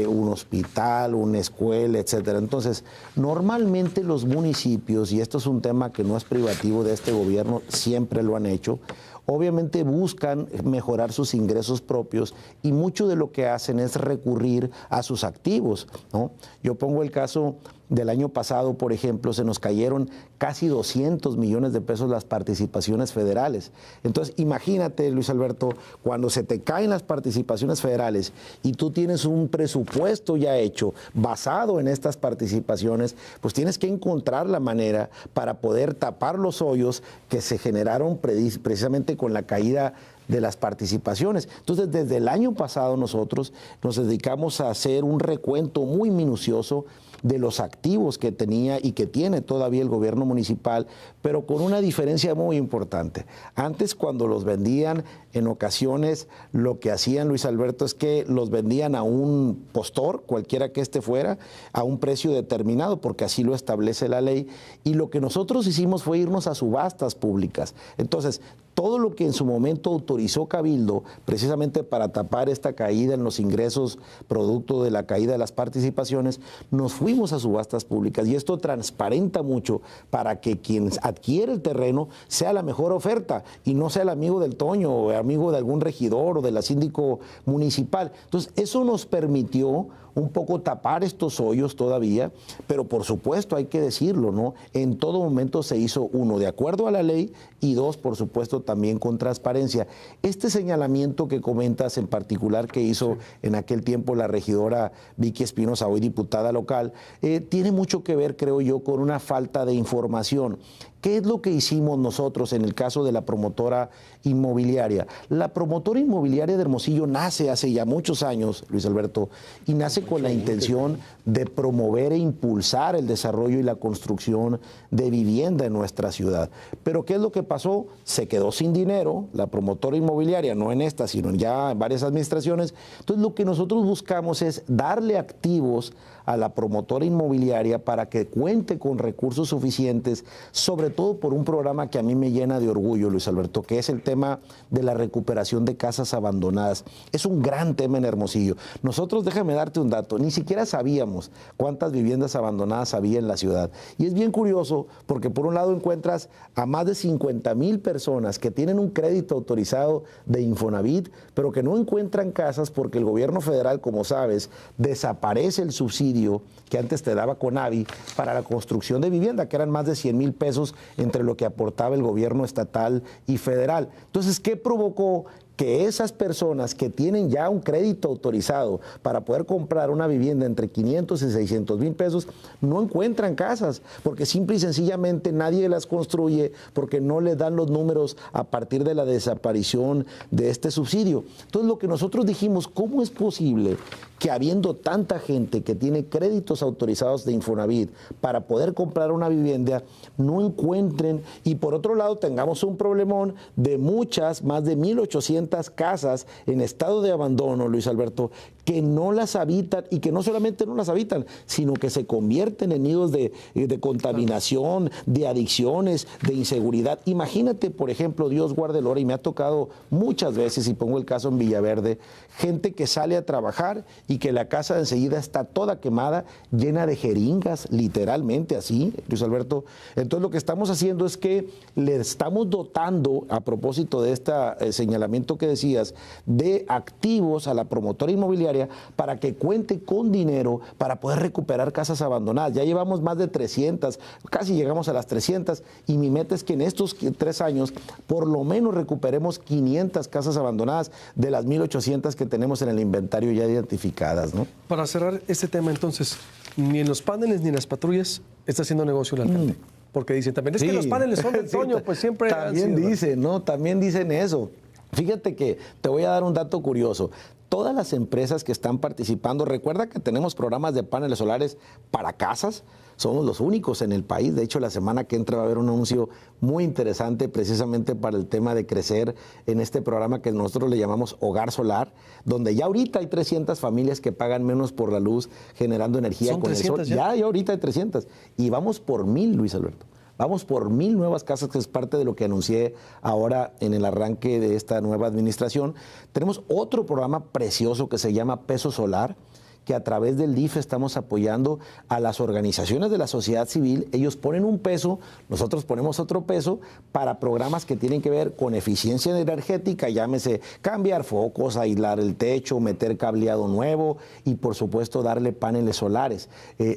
un hospital, una escuela, etcétera. Entonces, normalmente los municipios, y esto es un tema que no es privativo de este gobierno, siempre lo han hecho, obviamente buscan mejorar sus ingresos propios y mucho de lo que hacen es recurrir a sus activos, ¿no? Yo pongo el caso del año pasado, por ejemplo, se nos cayeron casi 200 millones de pesos las participaciones federales. Entonces, imagínate, Luis Alberto, cuando se te caen las participaciones federales y tú tienes un presupuesto ya hecho basado en estas participaciones, pues tienes que encontrar la manera para poder tapar los hoyos que se generaron precisamente con la caída de las participaciones. Entonces, desde el año pasado nosotros nos dedicamos a hacer un recuento muy minucioso de los activos que tenía y que tiene todavía el gobierno municipal, pero con una diferencia muy importante. Antes, cuando los vendían, en ocasiones lo que hacían, Luis Alberto, es que los vendían a un postor, cualquiera que este fuera, a un precio determinado, porque así lo establece la ley, y lo que nosotros hicimos fue irnos a subastas públicas. Entonces, todo lo que en su momento autorizó Cabildo, precisamente para tapar esta caída en los ingresos producto de la caída de las participaciones, nos fuimos a subastas públicas y esto transparenta mucho para que quien adquiere el terreno sea la mejor oferta y no sea el amigo del Toño o amigo de algún regidor o de la síndico municipal. Entonces, eso nos permitió un poco tapar estos hoyos todavía, pero por supuesto hay que decirlo, ¿no? En todo momento se hizo, 1, de acuerdo a la ley y 2, por supuesto, también con transparencia. Este señalamiento que comentas en particular que hizo en aquel tiempo la regidora Vicky Espinosa, hoy diputada local, tiene mucho que ver, creo yo, con una falta de información. ¿Qué es lo que hicimos nosotros en el caso de la promotora inmobiliaria? La promotora inmobiliaria de Hermosillo nace hace ya muchos años, Luis Alberto, y nace con la intención de promover e impulsar el desarrollo y la construcción de vivienda en nuestra ciudad. Pero ¿qué es lo que pasó? Se quedó sin dinero, la promotora inmobiliaria, no en esta, sino ya en varias administraciones. Entonces, lo que nosotros buscamos es darle activos a la promotora inmobiliaria para que cuente con recursos suficientes, sobre todo por un programa que a mí me llena de orgullo, Luis Alberto, que es el tema de la recuperación de casas abandonadas. Es un gran tema en Hermosillo. Nosotros, déjame darte un dato, ni siquiera sabíamos cuántas viviendas abandonadas había en la ciudad. Y es bien curioso porque por un lado encuentras a más de 50,000 personas que tienen un crédito autorizado de Infonavit, pero que no encuentran casas porque el gobierno federal, como sabes, desaparece el subsidio que antes te daba Conavi para la construcción de vivienda, que eran más de 100,000 pesos entre lo que aportaba el gobierno estatal y federal. Entonces, ¿qué provocó? Que esas personas que tienen ya un crédito autorizado para poder comprar una vivienda entre 500 y 600 mil pesos no encuentran casas, porque simple y sencillamente nadie las construye, porque no les dan los números a partir de la desaparición de este subsidio. Entonces, lo que nosotros dijimos, ¿cómo es posible que habiendo tanta gente que tiene créditos autorizados de Infonavit para poder comprar una vivienda, no encuentren? Y por otro lado tengamos un problemón de muchas, más de 1,800 casas en estado de abandono, Luis Alberto, que no las habitan, y que no solamente no las habitan, sino que se convierten en nidos de contaminación, de adicciones, de inseguridad. Imagínate, por ejemplo, Dios guarde el hora, y me ha tocado muchas veces, y pongo el caso en Villaverde, gente que sale a trabajar y que la casa enseguida está toda quemada, llena de jeringas, literalmente así, Luis Alberto. Entonces, lo que estamos haciendo es que le estamos dotando, a propósito de este señalamiento que decías, de activos a la promotora inmobiliaria para que cuente con dinero para poder recuperar casas abandonadas. Ya llevamos más de 300, casi llegamos a las 300, y mi meta es que en estos 3 años por lo menos recuperemos 500 casas abandonadas de las 1,800 que tenemos en el inventario ya identificadas, ¿no? Para cerrar este tema, entonces, ni en los paneles ni en las patrullas está haciendo negocio el alcalde. Porque dicen también, es que los paneles son de Toño, pues siempre también dicen, ¿no? También dicen eso. Fíjate que te voy a dar un dato curioso. Todas las empresas que están participando, recuerda que tenemos programas de paneles solares para casas, somos los únicos en el país. De hecho, la semana que entra va a haber un anuncio muy interesante precisamente para el tema de crecer en este programa que nosotros le llamamos Hogar Solar, donde ya ahorita hay 300 familias que pagan menos por la luz generando energía con el sol. Ya ahorita hay 300 y vamos por 1,000, Luis Alberto. Vamos por 1,000 nuevas casas, que es parte de lo que anuncié ahora en el arranque de esta nueva administración. Tenemos otro programa precioso que se llama Peso Solar, que a través del DIF estamos apoyando a las organizaciones de la sociedad civil. Ellos ponen un peso, nosotros ponemos otro peso para programas que tienen que ver con eficiencia energética, llámese cambiar focos, aislar el techo, meter cableado nuevo y por supuesto darle paneles solares.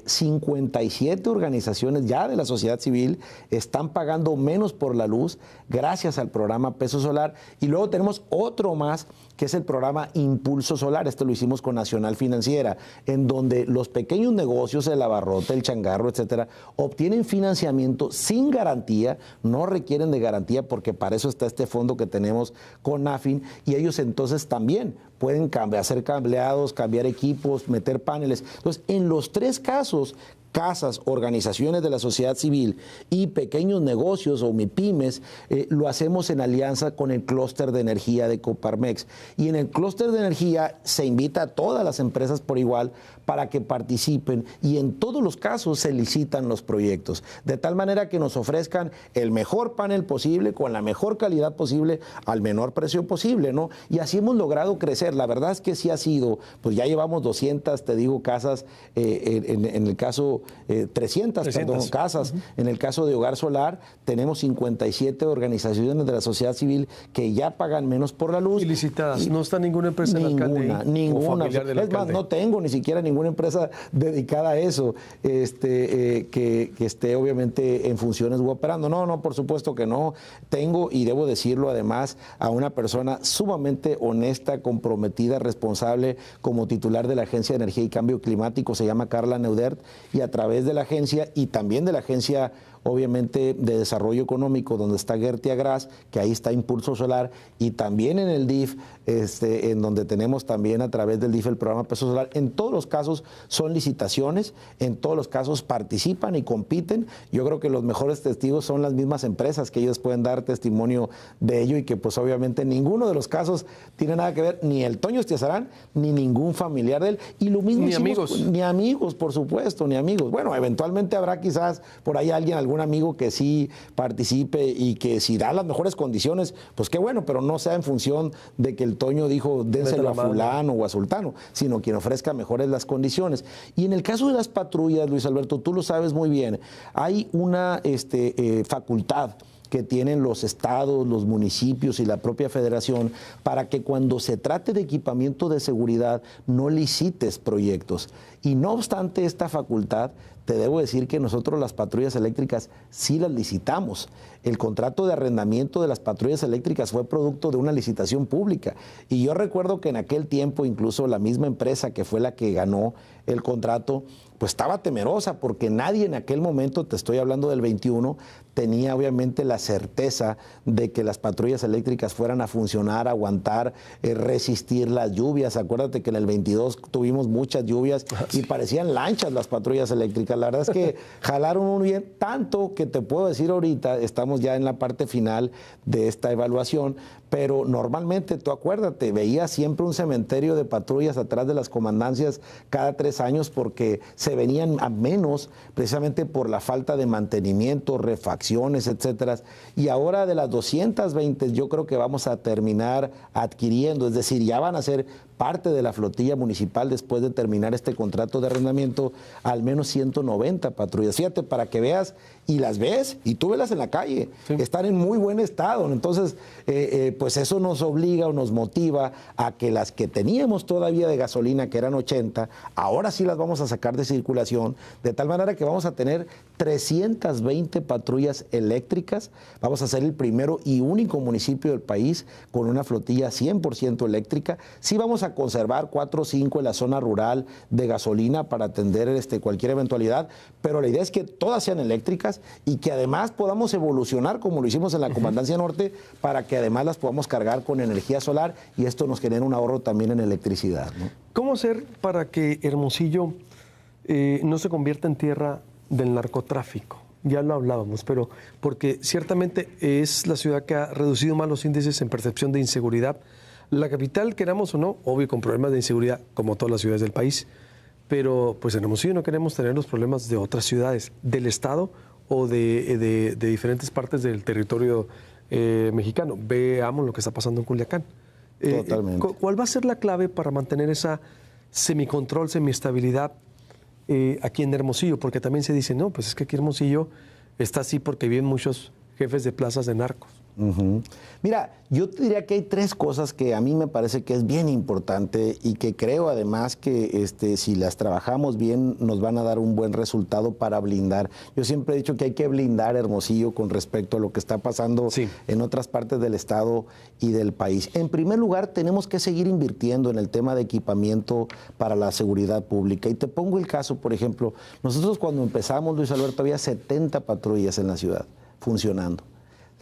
57 organizaciones ya de la sociedad civil están pagando menos por la luz gracias al programa Peso Solar, y luego tenemos otro más que es el programa Impulso Solar. Este lo hicimos con Nacional Financiera, en donde los pequeños negocios, el abarrote, el changarro, etcétera, obtienen financiamiento sin garantía, no requieren de garantía porque para eso está este fondo que tenemos con NAFIN, y ellos entonces también pueden hacer cableados, cambiar equipos, meter paneles. Entonces, en los 3 casos, casas, organizaciones de la sociedad civil y pequeños negocios o MIPYMES, lo hacemos en alianza con el clúster de energía de Coparmex. Y en el clúster de energía se invita a todas las empresas por igual para que participen, y en todos los casos se licitan los proyectos, de tal manera que nos ofrezcan el mejor panel posible, con la mejor calidad posible, al menor precio posible, ¿no? Y así hemos logrado crecer. La verdad es que sí ha sido, pues ya llevamos 200, te digo, casas, en el caso 300. Perdón, casas. En el caso de Hogar Solar tenemos 57 organizaciones de la sociedad civil que ya pagan menos por la luz. Y licitadas. ¿No está ninguna empresa del alcalde? Ninguna. Es más, no tengo ni siquiera ninguna empresa dedicada a eso, que esté obviamente en funciones u operando. No, por supuesto que no. Tengo, y debo decirlo además, a una persona sumamente honesta, comprometida, responsable como titular de la Agencia de Energía y Cambio Climático, se llama Carla Neudert, y a través de la agencia y también de la agencia obviamente de desarrollo económico, donde está Gertie Agras, que ahí está Impulso Solar, y también en el DIF, en donde tenemos también a través del DIF el programa Peso Solar. En todos los casos son licitaciones, en todos los casos participan y compiten. Yo creo que los mejores testigos son las mismas empresas, que ellos pueden dar testimonio de ello, y que pues obviamente ninguno de los casos tiene nada que ver, ni el Toño Estiazarán, ni ningún familiar de él, y lo mismo ni amigos. Ni amigos, por supuesto, ni amigos. Bueno, eventualmente habrá quizás por ahí alguna algún amigo que sí participe y que si da las mejores condiciones, pues qué bueno, pero no sea en función de que el Toño dijo dénselo a fulano o a sultano, sino quien ofrezca mejores las condiciones. Y en el caso de las patrullas, Luis Alberto, tú lo sabes muy bien, hay una facultad que tienen los estados, los municipios y la propia federación para que cuando se trate de equipamiento de seguridad no licites proyectos. Y no obstante esta facultad, te debo decir que nosotros las patrullas eléctricas sí las licitamos. El contrato de arrendamiento de las patrullas eléctricas fue producto de una licitación pública. Y yo recuerdo que en aquel tiempo incluso la misma empresa que fue la que ganó el contrato, pues estaba temerosa porque nadie en aquel momento, te estoy hablando del 21, tenía obviamente la certeza de que las patrullas eléctricas fueran a funcionar, aguantar, resistir las lluvias. Acuérdate que en el 22 tuvimos muchas lluvias y parecían lanchas las patrullas eléctricas. La verdad es que jalaron muy bien, tanto que te puedo decir ahorita, estamos ya en la parte final de esta evaluación, pero normalmente, tú acuérdate, veías siempre un cementerio de patrullas atrás de las comandancias cada 3 años porque se venían a menos precisamente por la falta de mantenimiento, refacciones, etcétera. Y ahora de las 220 yo creo que vamos a terminar adquiriendo, es decir, ya van a ser parte de la flotilla municipal después de terminar este contrato de arrendamiento, al menos 190 patrullas. Fíjate, para que veas, y las ves, y tú velas en la calle, sí, están en muy buen estado. Entonces, pues eso nos obliga o nos motiva a que las que teníamos todavía de gasolina, que eran 80, ahora sí las vamos a sacar de circulación, de tal manera que vamos a tener 320 patrullas eléctricas. Vamos a ser el primero y único municipio del país con una flotilla 100% eléctrica. Sí vamos a conservar 4 o 5 en la zona rural de gasolina para atender cualquier eventualidad, pero la idea es que todas sean eléctricas y que además podamos evolucionar como lo hicimos en la Comandancia Norte para que además las podamos cargar con energía solar y esto nos genera un ahorro también en electricidad, ¿no? ¿Cómo hacer para que Hermosillo no se convierta en tierra del narcotráfico? Ya lo hablábamos, pero porque ciertamente es la ciudad que ha reducido más los índices en percepción de inseguridad. La capital, queramos o no, obvio con problemas de inseguridad como todas las ciudades del país, pero pues en Hermosillo no queremos tener los problemas de otras ciudades del estado o de diferentes partes del territorio mexicano. Veamos lo que está pasando en Culiacán. Totalmente. ¿Cuál va a ser la clave para mantener esa semicontrol, semiestabilidad aquí en Hermosillo? Porque también se dice, no, pues es que aquí Hermosillo está así porque viven muchos jefes de plazas de narcos. Mira, yo te diría que hay 3 cosas que a mí me parece que es bien importante y que creo además que si las trabajamos bien nos van a dar un buen resultado para blindar. Yo siempre he dicho que hay que blindar Hermosillo con respecto a lo que está pasando en otras partes del estado y del país. En primer lugar, tenemos que seguir invirtiendo en el tema de equipamiento para la seguridad pública. Y te pongo el caso, por ejemplo, nosotros cuando empezamos, Luis Alberto, había 70 patrullas en la ciudad funcionando,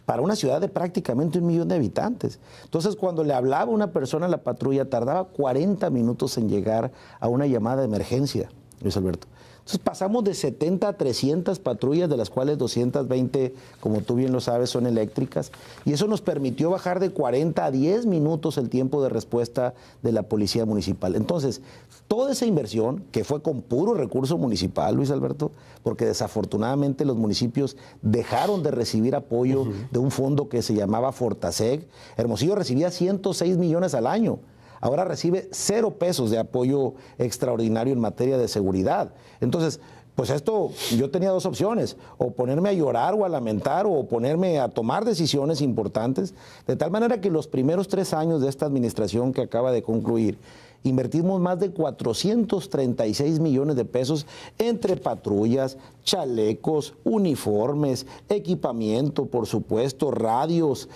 para una ciudad de prácticamente 1 millón de habitantes. Entonces, cuando le hablaba una persona a la patrulla, tardaba 40 minutos en llegar a una llamada de emergencia, Luis Alberto. Entonces, pasamos de 70 a 300 patrullas, de las cuales 220, como tú bien lo sabes, son eléctricas, y eso nos permitió bajar de 40 a 10 minutos el tiempo de respuesta de la Policía Municipal. Entonces, toda esa inversión, que fue con puro recurso municipal, Luis Alberto, porque desafortunadamente los municipios dejaron de recibir apoyo de un fondo que se llamaba Fortaseg. Hermosillo recibía 106 millones al año. Ahora recibe 0 pesos de apoyo extraordinario en materia de seguridad. Entonces, pues esto, yo tenía 2 opciones, o ponerme a llorar o a lamentar o ponerme a tomar decisiones importantes, de tal manera que los primeros 3 años de esta administración que acaba de concluir, invertimos más de 436 millones de pesos entre patrullas, chalecos, uniformes, equipamiento, por supuesto, radios,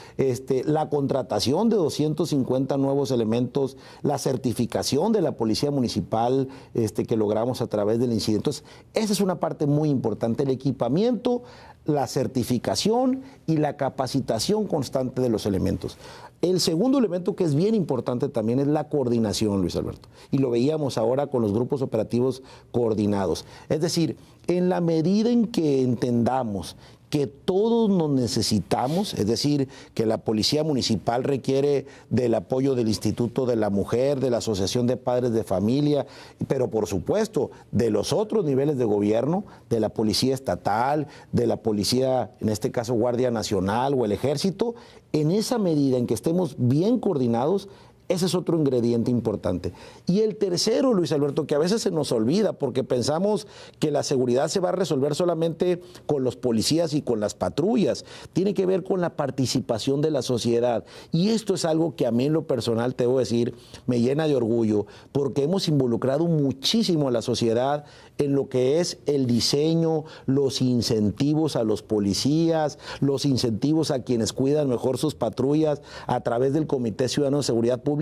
la contratación de 250 nuevos elementos, la certificación de la Policía Municipal que logramos a través del incidente. Entonces, esa es una parte muy importante, el equipamiento, la certificación y la capacitación constante de los elementos. El segundo elemento que es bien importante también es la coordinación, Luis Alberto, y lo veíamos ahora con los grupos operativos coordinados. Es decir, en la medida en que entendamos que todos nos necesitamos, es decir, que la Policía Municipal requiere del apoyo del Instituto de la Mujer, de la Asociación de Padres de Familia, pero por supuesto de los otros niveles de gobierno, de la Policía Estatal, de la Policía, en este caso Guardia Nacional o el Ejército, en esa medida en que estemos bien coordinados. Ese es otro ingrediente importante. Y el tercero, Luis Alberto, que a veces se nos olvida porque pensamos que la seguridad se va a resolver solamente con los policías y con las patrullas. Tiene que ver con la participación de la sociedad. Y esto es algo que a mí en lo personal, te debo decir, me llena de orgullo porque hemos involucrado muchísimo a la sociedad en lo que es el diseño, los incentivos a los policías, los incentivos a quienes cuidan mejor sus patrullas a través del Comité Ciudadano de Seguridad Pública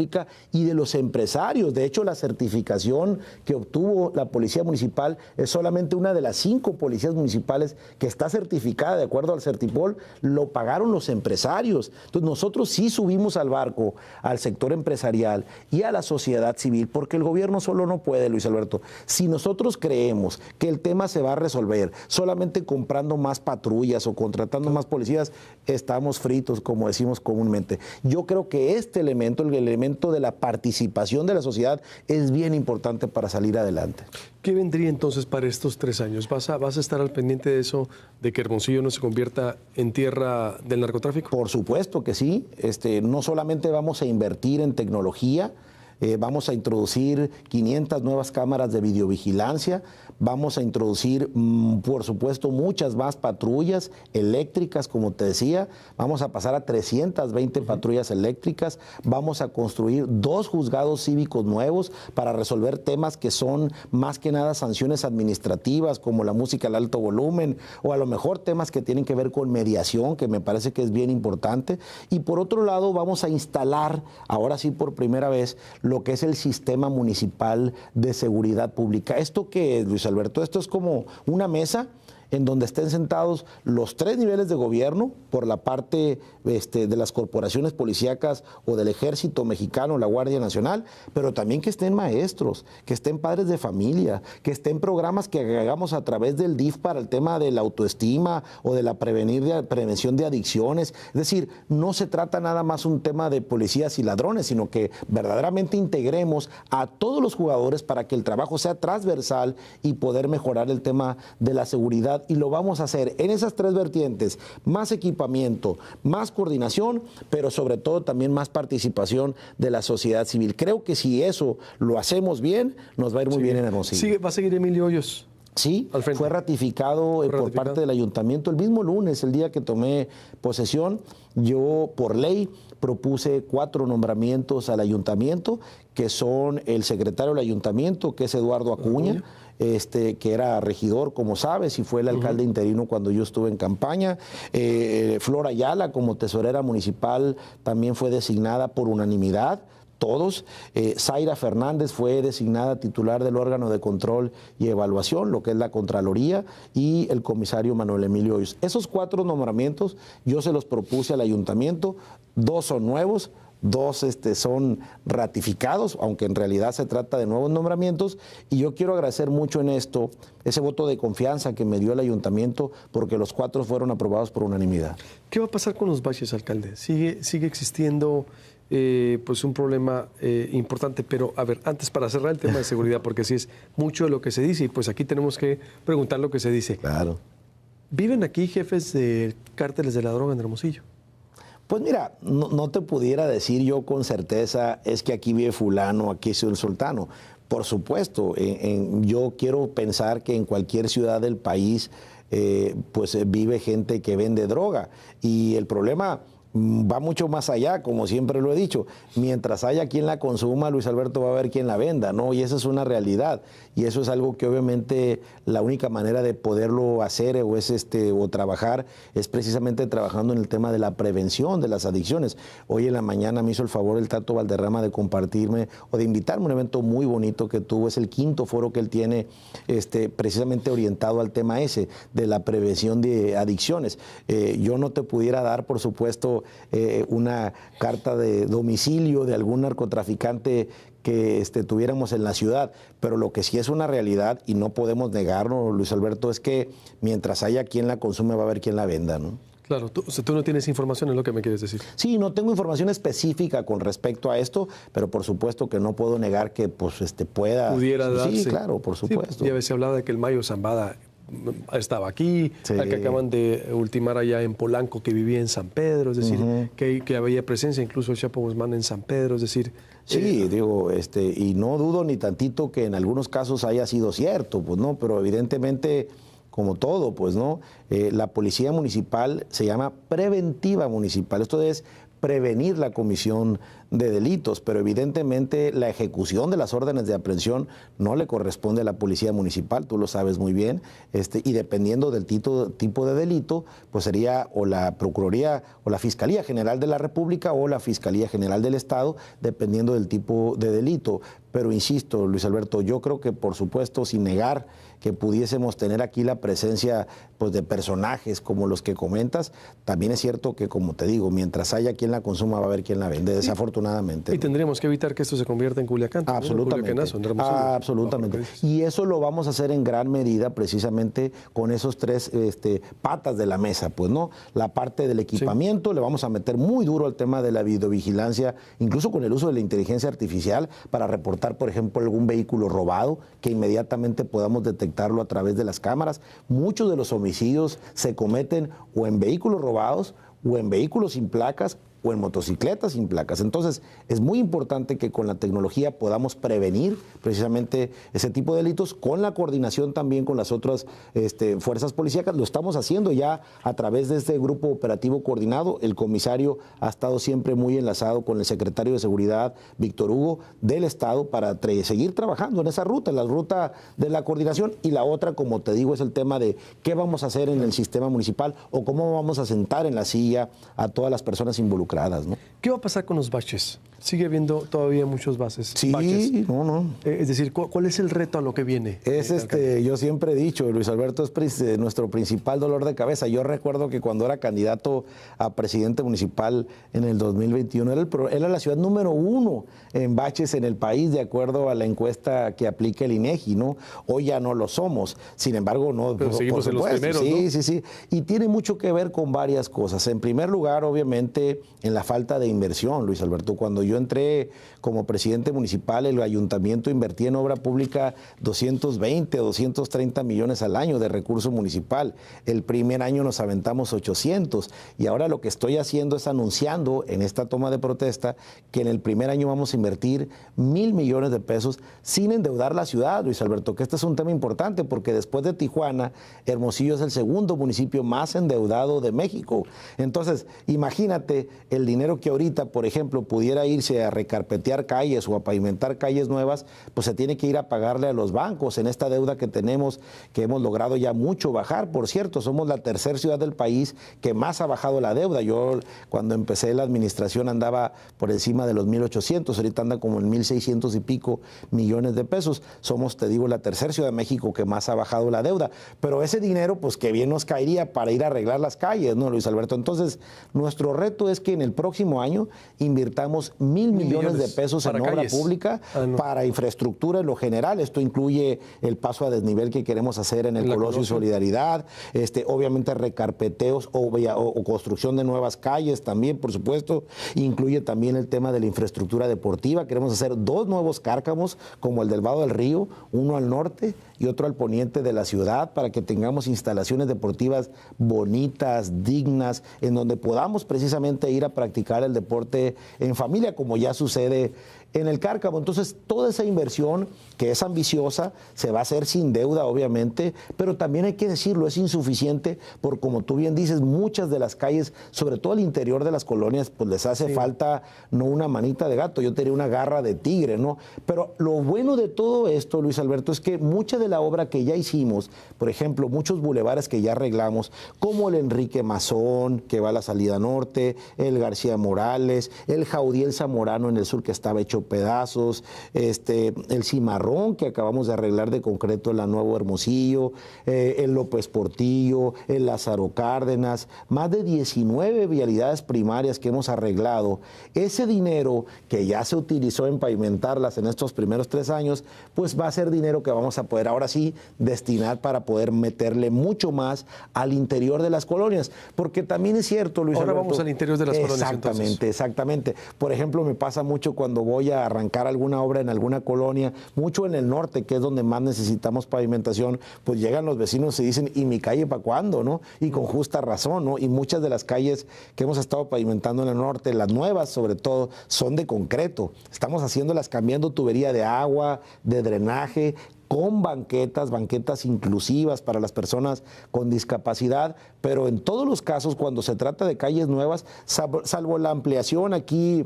y de los empresarios. De hecho, la certificación que obtuvo la Policía Municipal es solamente una de las 5 policías municipales que está certificada de acuerdo al Certipol, lo pagaron los empresarios. Entonces nosotros sí subimos al barco, al sector empresarial y a la sociedad civil, porque el gobierno solo no puede, Luis Alberto. Si nosotros creemos que el tema se va a resolver solamente comprando más patrullas o contratando más policías, estamos fritos, como decimos comúnmente. Yo creo que este elemento, el elemento de la participación de la sociedad, es bien importante para salir adelante. ¿Qué vendría entonces para estos 3 años? ¿Vas a estar al pendiente de eso, de que Hermosillo no se convierta en tierra del narcotráfico? Por supuesto que sí. No solamente vamos a invertir en tecnología, vamos a introducir 500 nuevas cámaras de videovigilancia, vamos a introducir, por supuesto, muchas más patrullas eléctricas, como te decía, vamos a pasar a 320 patrullas eléctricas, vamos a construir 2 juzgados cívicos nuevos para resolver temas que son más que nada sanciones administrativas, como la música al alto volumen, o a lo mejor temas que tienen que ver con mediación, que me parece que es bien importante. Y por otro lado, vamos a instalar, ahora sí por primera vez, lo que es el Sistema Municipal de Seguridad Pública. ¿Esto qué es, Luis Alberto? Esto es como una mesa en donde estén sentados los 3 niveles de gobierno, por la parte de las corporaciones policíacas o del Ejército Mexicano, la Guardia Nacional, pero también que estén maestros, que estén padres de familia, que estén programas que hagamos a través del DIF para el tema de la autoestima o de la prevención de adicciones. Es decir, no se trata nada más un tema de policías y ladrones, sino que verdaderamente integremos a todos los jugadores para que el trabajo sea transversal y poder mejorar el tema de la seguridad. Y lo vamos a hacer en esas 3 vertientes: más equipamiento, más coordinación, pero sobre todo también más participación de la sociedad civil. Creo que si eso lo hacemos bien, nos va a ir muy bien en Hermosillo. ¿Va a seguir Emilio Hoyos? Sí, fue ratificado por parte del ayuntamiento el mismo lunes, el día que tomé posesión. Yo, por ley, propuse 4 nombramientos al ayuntamiento, que son el secretario del ayuntamiento, que es Eduardo Acuña, que era regidor, como sabes, y fue el alcalde interino cuando yo estuve en campaña. Flor Ayala, como tesorera municipal, también fue designada por unanimidad. Todos. Zaira Fernández fue designada titular del órgano de control y evaluación, lo que es la Contraloría, y el comisario Manuel Emilio Hoyos. Esos 4 nombramientos yo se los propuse al ayuntamiento. 2 son nuevos, 2 son ratificados, aunque en realidad se trata de nuevos nombramientos, y yo quiero agradecer mucho en esto ese voto de confianza que me dio el ayuntamiento, porque los 4 fueron aprobados por unanimidad. ¿Qué va a pasar con los baches, alcalde? ¿Sigue existiendo pues un problema importante? Pero, a ver, antes, para cerrar el tema de seguridad, porque sí es mucho de lo que se dice, y pues aquí tenemos que preguntar lo que se dice. Claro. ¿Viven aquí jefes de cárteles de la droga en Hermosillo? Pues mira, no te pudiera decir yo con certeza, es que aquí vive fulano, aquí es el sultano. Por supuesto, yo quiero pensar que en cualquier ciudad del país pues vive gente que vende droga. Y el problema va mucho más allá, como siempre lo he dicho. Mientras haya quien la consuma, Luis Alberto, va a haber quien la venda, ¿no? Y esa es una realidad. Y eso es algo que obviamente la única manera de poderlo hacer o trabajar es precisamente trabajando en el tema de la prevención de las adicciones. Hoy en la mañana me hizo el favor el Tato Valderrama de compartirme o de invitarme a un evento muy bonito que tuvo. Es el 5º foro que él tiene precisamente orientado al tema ese de la prevención de adicciones. Yo no te pudiera dar, por supuesto, una carta de domicilio de algún narcotraficante tuviéramos en la ciudad. Pero lo que sí es una realidad, y no podemos negarlo, Luis Alberto, es que mientras haya quien la consume, va a haber quien la venda, ¿no? Claro, tú no tienes información, es lo que me quieres decir. Sí, no tengo información específica con respecto a esto, pero por supuesto que no puedo negar que pudiera darse. Sí, claro, por supuesto. Sí, ya se hablaba de que el Mayo Zambada estaba aquí, al que acaban de ultimar allá en Polanco, que vivía en San Pedro, es decir, que había presencia, incluso el Chapo Guzmán en San Pedro, es decir... Sí, digo, y no dudo ni tantito que en algunos casos haya sido cierto, pues no, pero evidentemente... como todo, pues, ¿no? La policía municipal se llama preventiva municipal. Esto es prevenir la comisión de delitos, pero evidentemente la ejecución de las órdenes de aprehensión no le corresponde a la policía municipal, tú lo sabes muy bien, y dependiendo del tipo de delito, pues sería o la Procuraduría o la Fiscalía General de la República o la Fiscalía General del Estado, dependiendo del tipo de delito. Pero insisto, Luis Alberto, yo creo que por supuesto, sin negar que pudiésemos tener aquí la presencia pues, de personajes como los que comentas, también es cierto que, como te digo, mientras haya quien la consuma, va a haber quien la vende, desafortunadamente. Y tendríamos que evitar que esto se convierta en Culiacán. Absolutamente. Absolutamente. Y eso lo vamos a hacer en gran medida precisamente con esos tres patas de la mesa, pues, ¿no? La parte del equipamiento, le vamos a meter muy duro al tema de la videovigilancia, incluso con el uso de la inteligencia artificial para reportar, por ejemplo, algún vehículo robado, que inmediatamente podamos detectarlo a través de las cámaras. Muchos de los homicidios se cometen o en vehículos robados o en vehículos sin placas o en motocicletas sin placas. Entonces, es muy importante que con la tecnología podamos prevenir precisamente ese tipo de delitos, con la coordinación también con las otras fuerzas policíacas. Lo estamos haciendo ya a través de este grupo operativo coordinado. El comisario ha estado siempre muy enlazado con el secretario de Seguridad, Víctor Hugo, del Estado, para seguir trabajando en esa ruta, la ruta de la coordinación. Y la otra, como te digo, es el tema de qué vamos a hacer en el sistema municipal o cómo vamos a sentar en la silla a todas las personas involucradas. ¿No? ¿Qué va a pasar con los baches? Sigue habiendo todavía muchos baches. Sí, no. Es decir, ¿cuál es el reto a lo que viene? Yo siempre he dicho, Luis Alberto, es nuestro principal dolor de cabeza. Yo recuerdo que cuando era candidato a presidente municipal en el 2021, era la ciudad número 1 en baches en el país, de acuerdo a la encuesta que aplica el INEGI, ¿no? Hoy ya no lo somos. Sin embargo, no. Pero seguimos en los primeros, ¿no? Sí. Y tiene mucho que ver con varias cosas. En primer lugar, obviamente, en la falta de inversión, Luis Alberto. Cuando yo entré como presidente municipal, el ayuntamiento invertía en obra pública 220 o 230 millones al año de recurso municipal. El primer año nos aventamos 800 y ahora lo que estoy haciendo es anunciando en esta toma de protesta que en el primer año vamos a invertir 1,000 millones de pesos sin endeudar la ciudad, Luis Alberto, que este es un tema importante porque después de Tijuana, Hermosillo es el segundo municipio más endeudado de México. Entonces, imagínate el dinero que ahorita, por ejemplo, pudiera irse a recarpetear calles o a pavimentar calles nuevas, pues se tiene que ir a pagarle a los bancos en esta deuda que tenemos, que hemos logrado ya mucho bajar. Por cierto, somos la tercera ciudad del país que más ha bajado la deuda. Yo cuando empecé la administración andaba por encima de los 1,800, ahorita anda como en 1,600 y pico millones de pesos. Somos, te digo, la tercera ciudad de México que más ha bajado la deuda. Pero ese dinero, pues que bien nos caería para ir a arreglar las calles, ¿no, Luis Alberto? Entonces, nuestro reto es que en el próximo año invirtamos 1,000 millones de pesos en obra pública para infraestructura en lo general. Esto incluye el paso a desnivel que queremos hacer en el Colosio y Solidaridad, obviamente recarpeteos o construcción de nuevas calles también, por supuesto. Incluye también el tema de la infraestructura deportiva. Queremos hacer 2 nuevos cárcamos, como el del Vado del Río, uno al norte y otro al poniente de la ciudad, para que tengamos instalaciones deportivas bonitas, dignas, en donde podamos precisamente ir a practicar el deporte en familia, como ya sucede en el Cárcamo. Entonces, toda esa inversión, que es ambiciosa, se va a hacer sin deuda, obviamente, pero también hay que decirlo, es insuficiente, porque como tú bien dices, muchas de las calles, sobre todo al interior de las colonias, pues les hace falta no una manita de gato, yo tenía una garra de tigre, ¿no? Pero lo bueno de todo esto, Luis Alberto, es que mucha de la obra que ya hicimos, por ejemplo, muchos bulevares que ya arreglamos, como el Enrique Mazón, que va a la salida norte, el García Morales, el Jaudiel Zamorano en el sur, que estaba hecho pedazos, el cimarrón que acabamos de arreglar de concreto en la Nuevo Hermosillo, el López Portillo, el Lázaro Cárdenas, más de 19 vialidades primarias que hemos arreglado. Ese dinero que ya se utilizó en pavimentarlas en estos primeros 3 años, pues va a ser dinero que vamos a poder ahora sí destinar para poder meterle mucho más al interior de las colonias, porque también es cierto, Luis Ahora Alberto, vamos al interior de las colonias. Exactamente, exactamente. Por ejemplo, me pasa mucho cuando voy a arrancar alguna obra en alguna colonia, mucho en el norte, que es donde más necesitamos pavimentación, pues llegan los vecinos y dicen, ¿y mi calle para cuándo? ¿No? Y con justa razón, ¿no? Y muchas de las calles que hemos estado pavimentando en el norte, las nuevas sobre todo, son de concreto. Estamos haciéndolas cambiando tubería de agua, de drenaje, con banquetas inclusivas para las personas con discapacidad, pero en todos los casos, cuando se trata de calles nuevas, salvo la ampliación aquí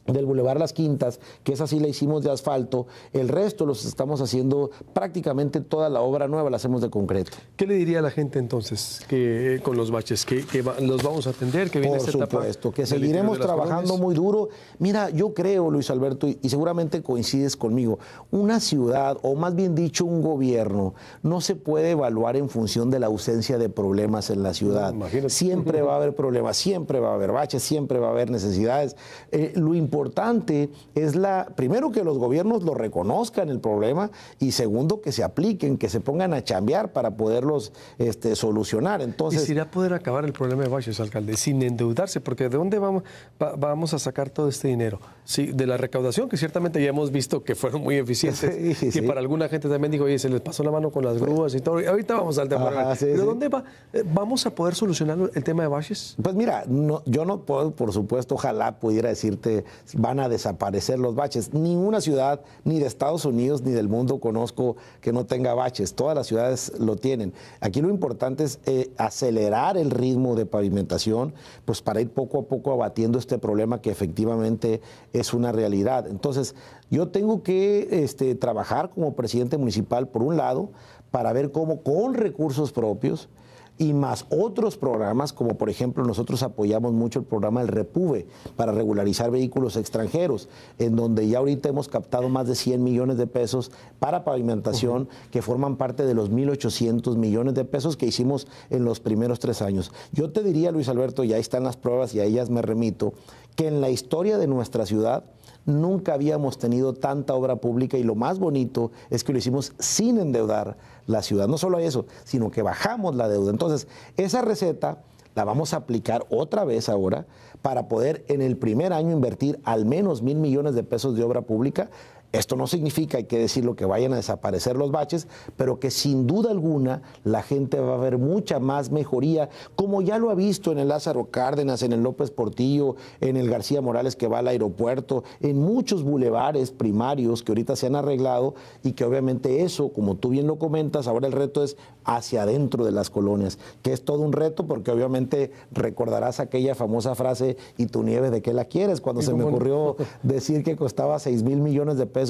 del Boulevard Las Quintas, que esa sí la hicimos de asfalto, el resto los estamos haciendo, prácticamente toda la obra nueva la hacemos de concreto. ¿Qué le diría a la gente entonces que con los baches? ¿Que los vamos a atender? ¿Que viene esta etapa? Por supuesto, que seguiremos trabajando muy duro. Mira, yo creo, Luis Alberto, y seguramente coincides conmigo, una ciudad, o más bien dicho, un gobierno, no se puede evaluar en función de la ausencia de problemas en la ciudad. Siempre va a haber problemas, siempre va a haber baches, siempre va a haber necesidades. Lo importante es primero que los gobiernos lo reconozcan el problema y segundo que se apliquen, que se pongan a chambear para poderlos solucionar. Entonces, ¿y si irá a poder acabar el problema de baches, alcalde, sin endeudarse? Porque ¿de dónde vamos a sacar todo este dinero? Sí, de la recaudación, que ciertamente ya hemos visto que fueron muy eficientes, que para alguna gente también dijo, oye, se les pasó la mano con las grúas y todo. Y ahorita vamos al tema. ¿Pero dónde vamos a poder solucionar el tema de baches? Pues mira, yo no puedo, por supuesto, ojalá pudiera decirte van a desaparecer los baches. Ninguna ciudad, ni de Estados Unidos, ni del mundo conozco que no tenga baches. Todas las ciudades lo tienen. Aquí lo importante es acelerar el ritmo de pavimentación, pues para ir poco a poco abatiendo este problema que efectivamente es una realidad. Entonces, yo tengo que trabajar como presidente municipal, por un lado, para ver cómo con recursos propios y más otros programas, como por ejemplo nosotros apoyamos mucho el programa del Repube para regularizar vehículos extranjeros, en donde ya ahorita hemos captado más de 100 millones de pesos para pavimentación, que forman parte de los 1.800 millones de pesos que hicimos en los primeros 3 años. Yo te diría, Luis Alberto, y ahí están las pruebas y a ellas me remito, que en la historia de nuestra ciudad nunca habíamos tenido tanta obra pública y lo más bonito es que lo hicimos sin endeudar la ciudad. No solo eso, sino que bajamos la deuda. Entonces, esa receta la vamos a aplicar otra vez ahora para poder en el primer año invertir al menos 1.000 millones de pesos de obra pública. Esto no significa, hay que decirlo, que vayan a desaparecer los baches, pero que sin duda alguna la gente va a ver mucha más mejoría, como ya lo ha visto en el Lázaro Cárdenas, en el López Portillo, en el García Morales que va al aeropuerto, en muchos bulevares primarios que ahorita se han arreglado y que obviamente eso, como tú bien lo comentas, ahora el reto es hacia adentro de las colonias, que es todo un reto porque obviamente recordarás aquella famosa frase, ¿y tu nieve de qué la quieres? Cuando se me ocurrió decir que costaba 6,000 millones de pesos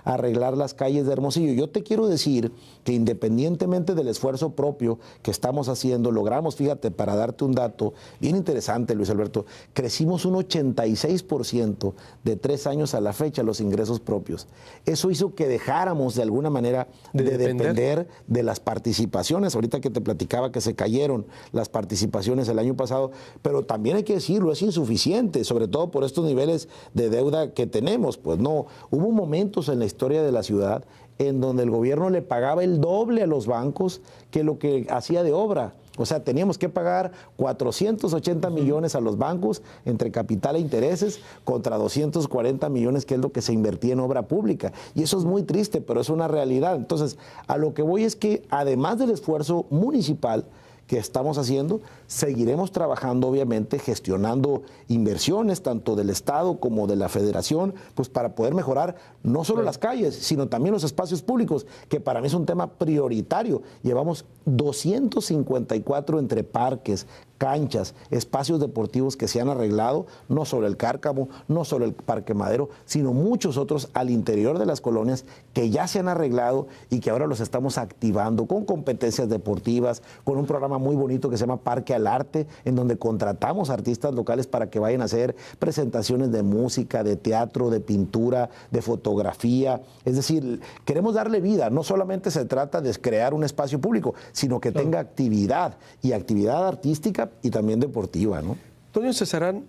arreglar las calles de Hermosillo. Yo te quiero decir que independientemente del esfuerzo propio que estamos haciendo, logramos, fíjate, para darte un dato bien interesante, Luis Alberto, crecimos un 86% de 3 años a la fecha los ingresos propios. Eso hizo que dejáramos de alguna manera de depender de las participaciones. Ahorita que te platicaba que se cayeron las participaciones el año pasado, pero también hay que decirlo, es insuficiente, sobre todo por estos niveles de deuda que tenemos. Pues no, hubo momentos en la historia de la ciudad en donde el gobierno le pagaba el doble a los bancos que lo que hacía de obra. O sea, teníamos que pagar 480 millones a los bancos entre capital e intereses contra 240 millones, que es lo que se invertía en obra pública. Y eso es muy triste, pero es una realidad. Entonces, a lo que voy es que además del esfuerzo municipal que estamos haciendo, seguiremos trabajando, obviamente, gestionando inversiones, tanto del Estado como de la Federación, pues para poder mejorar no solo las calles, sino también los espacios públicos, que para mí es un tema prioritario. Llevamos 254 entre parques, canchas, espacios deportivos que se han arreglado, no solo el Cárcamo, no solo el Parque Madero, sino muchos otros al interior de las colonias que ya se han arreglado y que ahora los estamos activando con competencias deportivas, con un programa muy bonito que se llama Parque al Arte, en donde contratamos artistas locales para que vayan a hacer presentaciones de música, de teatro, de pintura, de fotografía. Es decir, queremos darle vida. No solamente se trata de crear un espacio público, sino que tenga actividad, y actividad artística y también deportiva, ¿no? Toño Cesarán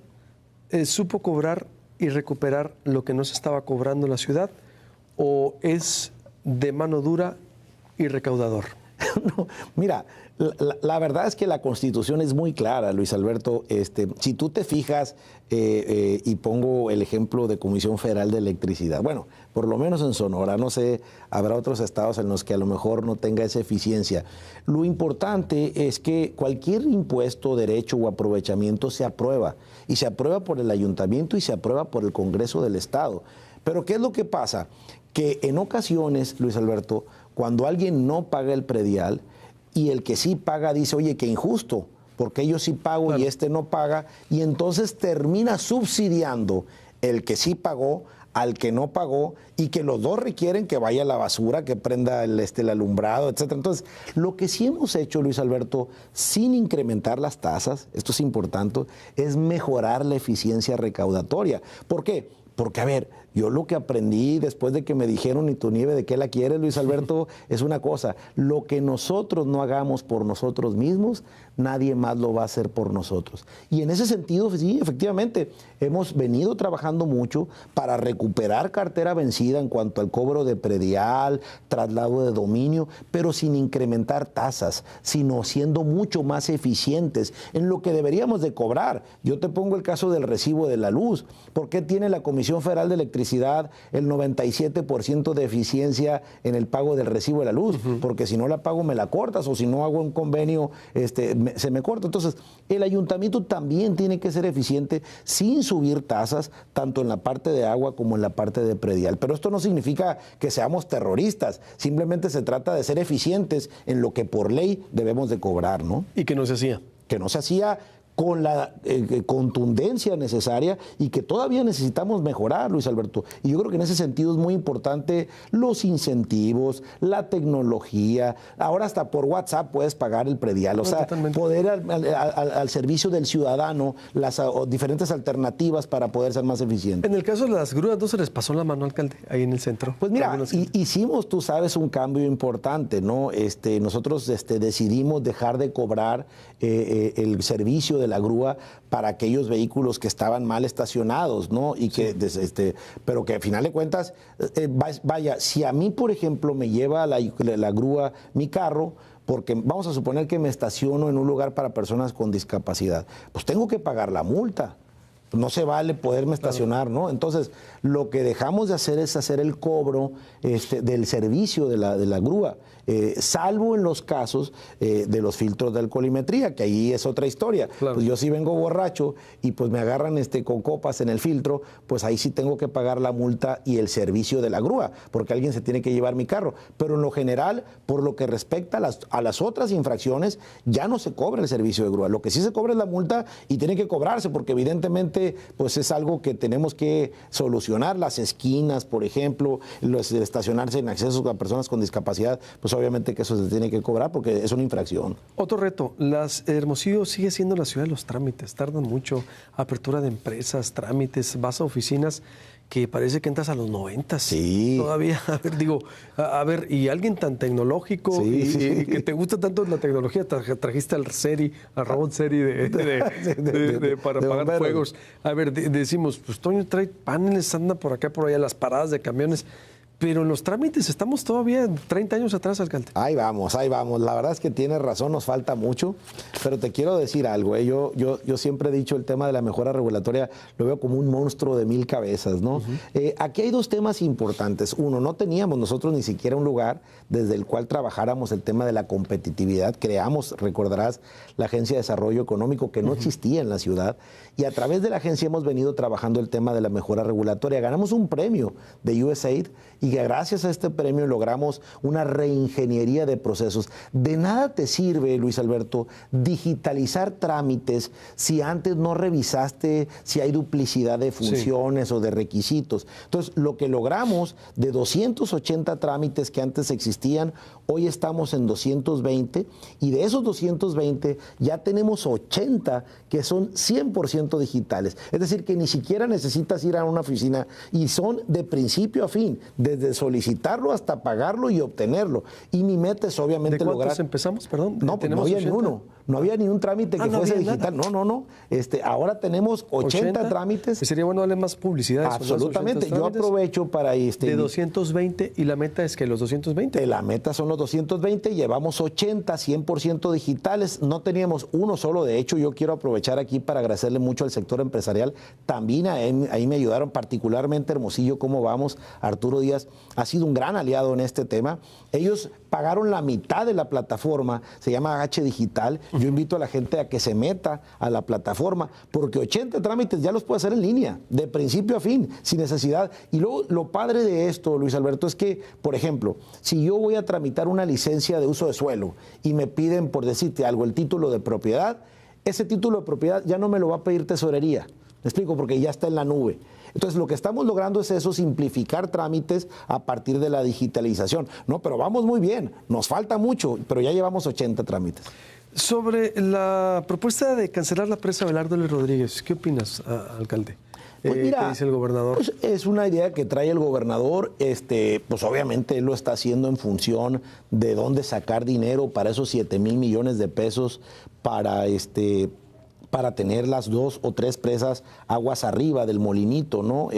supo cobrar y recuperar lo que no se estaba cobrando en la ciudad, o es de mano dura y recaudador. No, mira, la verdad es que la Constitución es muy clara, Luis Alberto. Si tú te fijas, y pongo el ejemplo de Comisión Federal de Electricidad, bueno, por lo menos en Sonora, no sé, habrá otros estados en los que a lo mejor no tenga esa eficiencia. Lo importante es que cualquier impuesto, derecho o aprovechamiento se aprueba, y se aprueba por el ayuntamiento y se aprueba por el Congreso del Estado. Pero ¿qué es lo que pasa? Que en ocasiones, Luis Alberto, cuando alguien no paga el predial y el que sí paga dice, oye, qué injusto, porque yo sí pago, claro, y este no paga, y entonces termina subsidiando el que sí pagó al que no pagó, y que los dos requieren que vaya a la basura, que prenda el alumbrado, etcétera. Entonces, lo que sí hemos hecho, Luis Alberto, sin incrementar las tasas, esto es importante, es mejorar la eficiencia recaudatoria. ¿Por qué? Porque, a ver, yo lo que aprendí después de que me dijeron, ¿y tu nieve de qué la quieres, Luis Alberto? Es una cosa, lo que nosotros no hagamos por nosotros mismos, nadie más lo va a hacer por nosotros. Y en ese sentido, sí, efectivamente, hemos venido trabajando mucho para recuperar cartera vencida en cuanto al cobro de predial, traslado de dominio, pero sin incrementar tasas, sino siendo mucho más eficientes en lo que deberíamos de cobrar. Yo te pongo el caso del recibo de la luz. ¿Por qué tiene la Comisión Federal de Electricidad el 97% de eficiencia en el pago del recibo de la luz? Porque si no la pago me la cortas, o si no hago un convenio se me corta. Entonces, el ayuntamiento también tiene que ser eficiente sin subir tasas, tanto en la parte de agua como en la parte de predial. Pero esto no significa que seamos terroristas, simplemente se trata de ser eficientes en lo que por ley debemos de cobrar, ¿no? ¿Y que no se hacía? Que no se hacía con la contundencia necesaria, y que todavía necesitamos mejorar, Luis Alberto. Y yo creo que en ese sentido es muy importante los incentivos, la tecnología. Ahora hasta por WhatsApp puedes pagar el predial. O sea, totalmente. Poder al servicio del ciudadano las diferentes alternativas para poder ser más eficientes. En el caso de las grúas, ¿no se les pasó la mano, alcalde, ahí en el centro? Pues mira, hicimos, tú sabes, un cambio importante, ¿no? Nosotros decidimos dejar de cobrar el servicio de la grúa para aquellos vehículos que estaban mal estacionados, ¿no? Y que, sí, pero que al final de cuentas, vaya, si a mí, por ejemplo, me lleva la grúa mi carro, porque vamos a suponer que me estaciono en un lugar para personas con discapacidad, pues tengo que pagar la multa. No se vale poderme estacionar, ¿no? Entonces, lo que dejamos de hacer es hacer el cobro del servicio de la grúa, salvo en los casos de los filtros de alcoholimetría, que ahí es otra historia. Claro. Pues yo sí vengo borracho y pues me agarran con copas en el filtro, pues ahí sí tengo que pagar la multa y el servicio de la grúa, porque alguien se tiene que llevar mi carro. Pero en lo general, por lo que respecta a las otras infracciones, ya no se cobra el servicio de grúa. Lo que sí se cobra es la multa, y tiene que cobrarse, porque evidentemente pues es algo que tenemos que solucionar. Las esquinas, por ejemplo, el estacionarse en accesos a personas con discapacidad, pues obviamente que eso se tiene que cobrar porque es una infracción. Otro reto, Hermosillo sigue siendo la ciudad de los trámites, tardan mucho, apertura de empresas, trámites, vas a oficinas que parece que entras a los 90. Sí. Todavía, a ver, y alguien tan tecnológico, sí, y que te gusta tanto la tecnología, trajiste al robot Seri para apagar fuegos. A ver, decimos, pues Toño trae paneles, anda por acá, por allá, las paradas de camiones. Pero en los trámites estamos todavía 30 años atrás, alcalde. Ahí vamos. La verdad es que tienes razón, nos falta mucho. Pero te quiero decir algo, Yo siempre he dicho, el tema de la mejora regulatoria lo veo como un monstruo de 1000 cabezas, ¿no? Aquí hay dos temas importantes. Uno, no teníamos nosotros ni siquiera un lugar desde el cual trabajáramos el tema de la competitividad. Creamos, recordarás, la Agencia de Desarrollo Económico, que no existía en la ciudad. Y a través de la agencia hemos venido trabajando el tema de la mejora regulatoria. Ganamos un premio de USAID, y que gracias a este premio logramos una reingeniería de procesos. De nada te sirve, Luis Alberto, digitalizar trámites si antes no revisaste si hay duplicidad de funciones o de requisitos. Entonces, lo que logramos de 280 trámites que antes existían, hoy estamos en 220 y de esos 220 ya tenemos 80 que son 100% digitales. Es decir, que ni siquiera necesitas ir a una oficina y son de principio a fin, desde solicitarlo hasta pagarlo y obtenerlo. Y mi meta es obviamente lograr... ¿De cuántos empezamos? Perdón. No, pues no había 80. Ni uno. No había ni un trámite que fuese digital. Nada. No. Ahora tenemos 80 trámites. Sería bueno darle más publicidad. Absolutamente. Yo aprovecho para... de 220 y la meta es que los 220. La meta son los 220, llevamos 80, 100% digitales. No teníamos uno solo. De hecho, yo quiero aprovechar aquí para agradecerle mucho al sector empresarial. También ahí me ayudaron, particularmente Hermosillo, cómo vamos. Arturo Díaz ha sido un gran aliado en este tema. Ellos pagaron la mitad de la plataforma, se llama H Digital. Yo invito a la gente a que se meta a la plataforma, porque 80 trámites ya los puede hacer en línea, de principio a fin, sin necesidad. Y luego, lo padre de esto, Luis Alberto, es que, por ejemplo, si yo voy a tramitar una licencia de uso de suelo y me piden, por decirte algo, el título de propiedad, ese título de propiedad ya no me lo va a pedir tesorería. ¿Me explico? Porque ya está en la nube. Entonces, lo que estamos logrando es eso, simplificar trámites a partir de la digitalización. No, pero vamos muy bien, nos falta mucho, pero ya llevamos 80 trámites. Sobre la propuesta de cancelar la presa Abelardo L. Rodríguez, ¿qué opinas, alcalde? Pues mira, ¿qué dice el gobernador? Pues es una idea que trae el gobernador, pues obviamente él lo está haciendo en función de dónde sacar dinero para esos 7,000 millones de pesos para tener las 2 o 3 presas aguas arriba del molinito, ¿no?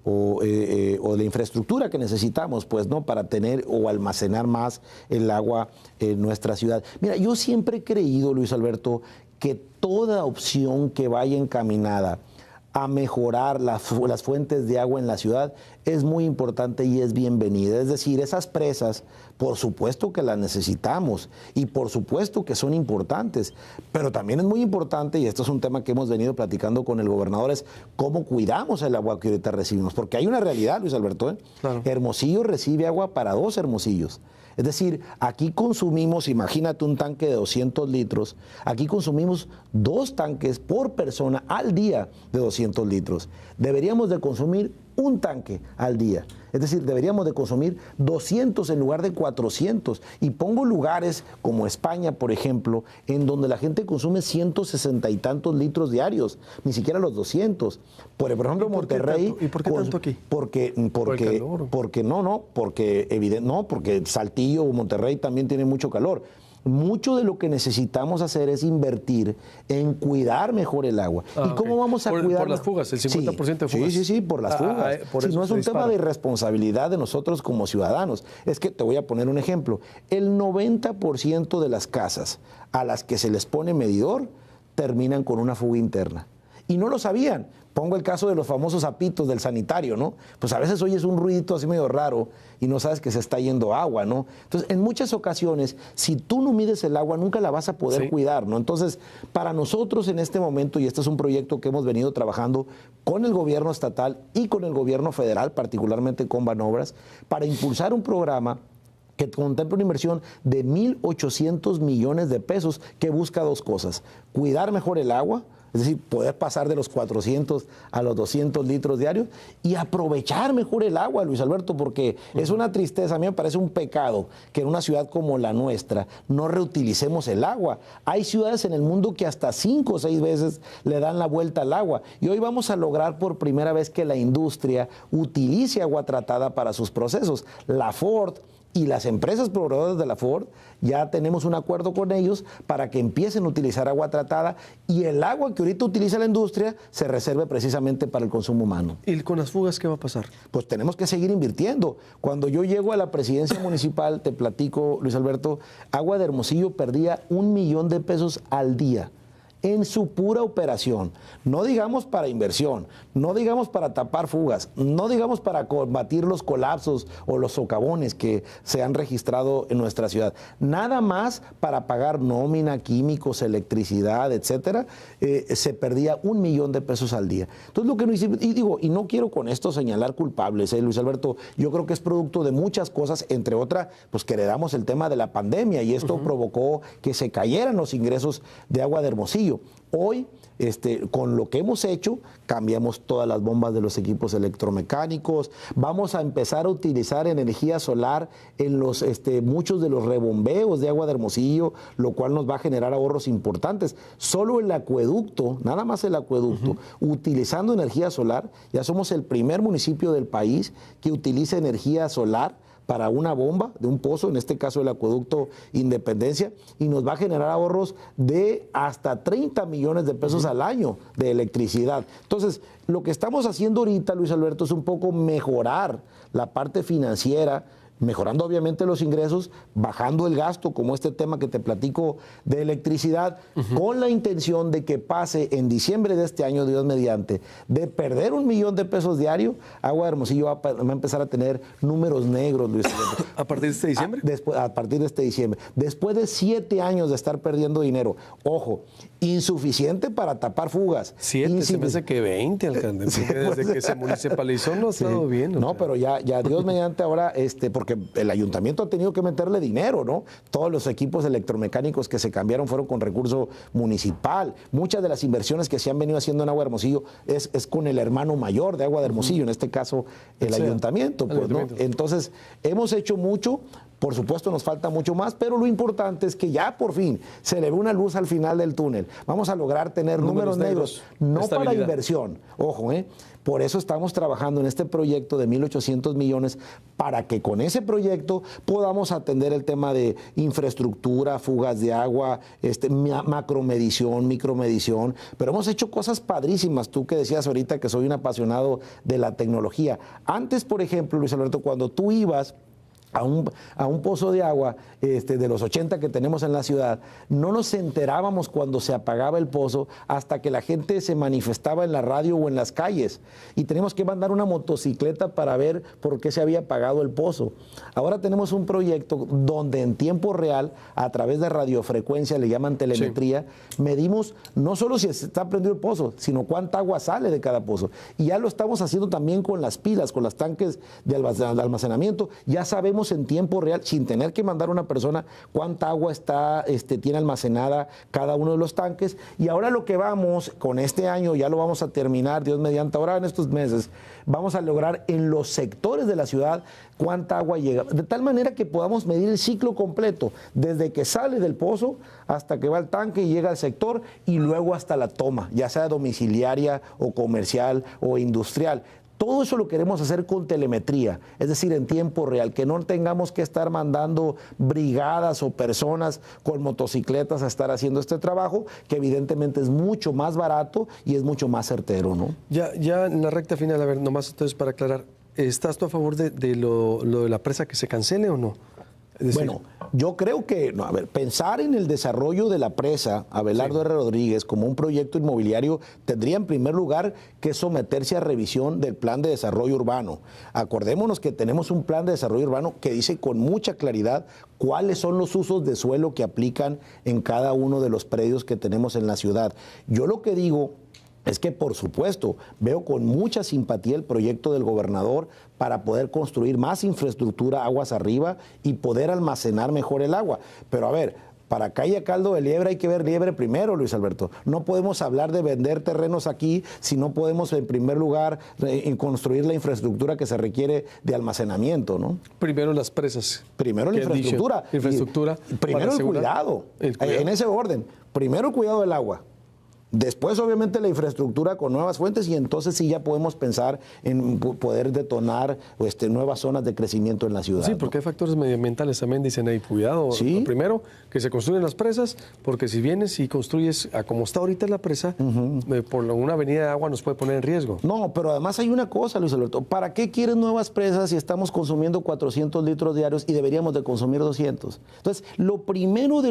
O la infraestructura que necesitamos, pues, ¿no? Para tener o almacenar más el agua en nuestra ciudad. Mira, yo siempre he creído, Luis Alberto, que toda opción que vaya encaminada a mejorar las fuentes de agua en la ciudad es muy importante y es bienvenida. Es decir, esas presas, por supuesto que las necesitamos y por supuesto que son importantes, pero también es muy importante, y esto es un tema que hemos venido platicando con el gobernador, es cómo cuidamos el agua que ahorita recibimos. Porque hay una realidad, Luis Alberto, Claro. Hermosillo recibe agua para 2 Hermosillos. Es decir, aquí consumimos, imagínate un tanque de 200 litros, aquí consumimos 2 tanques por persona al día de 200 litros. Deberíamos de consumir un tanque al día. Es decir, deberíamos de consumir 200 en lugar de 400. Y pongo lugares como España, por ejemplo, en donde la gente consume 160 y tantos litros diarios, ni siquiera los 200. Por ejemplo, Monterrey... ¿Y por qué tanto aquí? Porque Saltillo o Monterrey también tiene mucho calor. Mucho de lo que necesitamos hacer es invertir en cuidar mejor el agua. ¿Y cómo vamos a cuidar? Por las fugas, el 50% de fugas. Sí, por las fugas. No es un tema de irresponsabilidad de nosotros como ciudadanos. Es que te voy a poner un ejemplo. El 90% de las casas a las que se les pone medidor terminan con una fuga interna. Y no lo sabían. Pongo el caso de los famosos zapitos del sanitario, ¿no? Pues a veces oyes un ruidito así medio raro y no sabes que se está yendo agua, ¿no? Entonces, en muchas ocasiones, si tú no mides el agua, nunca la vas a poder cuidar, ¿no? Entonces, para nosotros en este momento, y este es un proyecto que hemos venido trabajando con el gobierno estatal y con el gobierno federal, particularmente con Banobras, para impulsar un programa que contempla una inversión de 1,800 millones de pesos que busca 2 cosas: cuidar mejor el agua, es decir, poder pasar de los 400 a los 200 litros diarios y aprovechar mejor el agua, Luis Alberto, porque es una tristeza, a mí me parece un pecado que en una ciudad como la nuestra no reutilicemos el agua. Hay ciudades en el mundo que hasta 5 o 6 veces le dan la vuelta al agua, y hoy vamos a lograr por primera vez que la industria utilice agua tratada para sus procesos. La Ford y las empresas proveedoras de la Ford, ya tenemos un acuerdo con ellos para que empiecen a utilizar agua tratada, y el agua que ahorita utiliza la industria se reserve precisamente para el consumo humano. ¿Y con las fugas qué va a pasar? Pues tenemos que seguir invirtiendo. Cuando yo llego a la presidencia municipal, te platico, Luis Alberto, Agua de Hermosillo perdía 1 millón de pesos al día. en su pura operación. No digamos para inversión, no digamos para tapar fugas, no digamos para combatir los colapsos o los socavones que se han registrado en nuestra ciudad. Nada más para pagar nómina, químicos, electricidad, etcétera, se perdía 1 millón de pesos al día. Entonces, lo que no hicimos, y no quiero con esto señalar culpables, Luis Alberto, yo creo que es producto de muchas cosas, entre otras, pues que heredamos el tema de la pandemia y esto provocó que se cayeran los ingresos de Agua de Hermosillo. Hoy, con lo que hemos hecho, cambiamos todas las bombas de los equipos electromecánicos, vamos a empezar a utilizar energía solar en muchos de los rebombeos de Agua de Hermosillo, lo cual nos va a generar ahorros importantes. Solo el acueducto, nada más el acueducto, utilizando energía solar, ya somos el primer municipio del país que utiliza energía solar para una bomba de un pozo, en este caso el acueducto Independencia, y nos va a generar ahorros de hasta 30 millones de pesos al año de electricidad. Entonces, lo que estamos haciendo ahorita, Luis Alberto, es un poco mejorar la parte financiera, mejorando obviamente los ingresos, bajando el gasto, como este tema que te platico de electricidad, con la intención de que pase en diciembre de este año, Dios mediante, de perder 1 millón de pesos diario, Agua de Hermosillo va a empezar a tener números negros, Luis Alberto. ¿A partir de este diciembre? A partir de este diciembre. Después de 7 años de estar perdiendo dinero, ojo, insuficiente para tapar fugas. 7, se me hace que 20, alcalde, porque desde que se municipalizó no ha estado bien. No, pero ya Dios mediante ahora, porque el ayuntamiento ha tenido que meterle dinero, ¿no? Todos los equipos electromecánicos que se cambiaron fueron con recurso municipal. Muchas de las inversiones que se han venido haciendo en Agua de Hermosillo es con el hermano mayor de Agua de Hermosillo, en este caso el ayuntamiento, pues, ¿no? Entonces, hemos hecho mucho. Por supuesto nos falta mucho más, pero lo importante es que ya por fin se le ve una luz al final del túnel. Vamos a lograr tener números negros, no para inversión, ojo, por eso estamos trabajando en este proyecto de 1.800 millones para que con ese proyecto podamos atender el tema de infraestructura, fugas de agua, macromedición, micromedición, pero hemos hecho cosas padrísimas. Tú que decías ahorita que soy un apasionado de la tecnología. Antes, por ejemplo, Luis Alberto, cuando tú ibas a un pozo de agua de los 80 que tenemos en la ciudad, no nos enterábamos cuando se apagaba el pozo hasta que la gente se manifestaba en la radio o en las calles y teníamos que mandar una motocicleta para ver por qué se había apagado el pozo. Ahora tenemos un proyecto donde en tiempo real, a través de radiofrecuencia, le llaman telemetría, medimos no solo si está prendido el pozo, sino cuánta agua sale de cada pozo. Y ya lo estamos haciendo también con las pilas, con los tanques de almacenamiento. Ya sabemos en tiempo real, sin tener que mandar a una persona, cuánta agua tiene almacenada cada uno de los tanques. Y ahora lo que vamos, con este año, ya lo vamos a terminar, Dios mediante, ahora en estos meses, vamos a lograr en los sectores de la ciudad cuánta agua llega, de tal manera que podamos medir el ciclo completo, desde que sale del pozo hasta que va al tanque y llega al sector y luego hasta la toma, ya sea domiciliaria o comercial o industrial. Todo eso lo queremos hacer con telemetría, es decir, en tiempo real, que no tengamos que estar mandando brigadas o personas con motocicletas a estar haciendo este trabajo, que evidentemente es mucho más barato y es mucho más certero, ¿no? Ya en la recta final, a ver, nomás entonces para aclarar, ¿estás tú a favor de lo de la presa que se cancele o no? Es decir, bueno, yo creo que, pensar en el desarrollo de la presa Abelardo R. Rodríguez como un proyecto inmobiliario tendría en primer lugar que someterse a revisión del plan de desarrollo urbano. Acordémonos que tenemos un plan de desarrollo urbano que dice con mucha claridad cuáles son los usos de suelo que aplican en cada uno de los predios que tenemos en la ciudad. Yo lo que digo es que, por supuesto, veo con mucha simpatía el proyecto del gobernador para poder construir más infraestructura aguas arriba y poder almacenar mejor el agua. Pero a ver, para que haya caldo de liebre hay que ver liebre primero, Luis Alberto. No podemos hablar de vender terrenos aquí si no podemos, en primer lugar, construir la infraestructura que se requiere de almacenamiento, ¿no? Primero las presas. Primero la infraestructura. Infraestructura. Primero el cuidado. En ese orden. Primero el cuidado del agua. Después, obviamente, la infraestructura con nuevas fuentes y entonces sí ya podemos pensar en poder detonar nuevas zonas de crecimiento en la ciudad. Sí, porque hay factores medioambientales también, dicen ahí, cuidado. ¿Sí? Primero, que se construyen las presas, porque si vienes y construyes a como está ahorita la presa, por una avenida de agua nos puede poner en riesgo. No, pero además hay una cosa, Luis Alberto, ¿para qué quieres nuevas presas si estamos consumiendo 400 litros diarios y deberíamos de consumir 200? Entonces, lo primero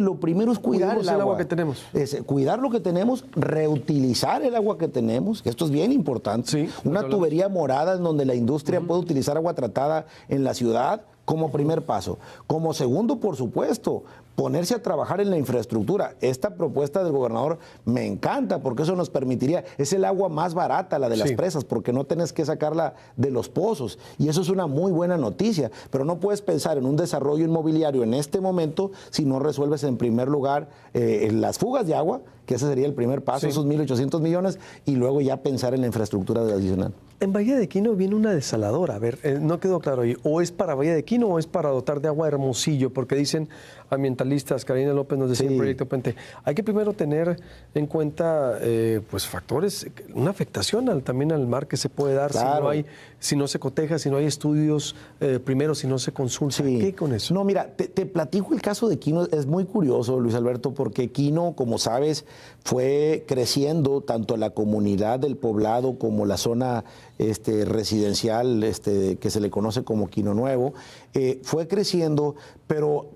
es cuidar el agua que tenemos. Cuidar lo que tenemos, reutilizar el agua que tenemos, que esto es bien importante. Sí, una tubería morada en donde la industria puede utilizar agua tratada en la ciudad como primer paso. Como segundo, por supuesto, ponerse a trabajar en la infraestructura. Esta propuesta del gobernador me encanta porque eso nos permitiría, es el agua más barata, la de las presas, porque no tenés que sacarla de los pozos. Y eso es una muy buena noticia, pero no puedes pensar en un desarrollo inmobiliario en este momento si no resuelves en primer lugar las fugas de agua, que ese sería el primer paso, esos 1.800 millones, y luego ya pensar en la infraestructura adicional. En Bahía de Quino viene una desaladora. A ver, no quedó claro ahí. ¿O es para Bahía de Quino o es para dotar de agua Hermosillo? Porque dicen ambientalistas, Karina López nos decía en Proyecto Puente, hay que primero tener en cuenta pues factores, una afectación también al mar que se puede dar si no se coteja, si no hay estudios, primero si no se consulta. ¿Qué con eso? No, mira, te platico el caso de Quino. Es muy curioso, Luis Alberto, porque Quino, como sabes, fue creciendo tanto la comunidad del poblado como la zona residencial que se le conoce como Quino Nuevo, fue creciendo, pero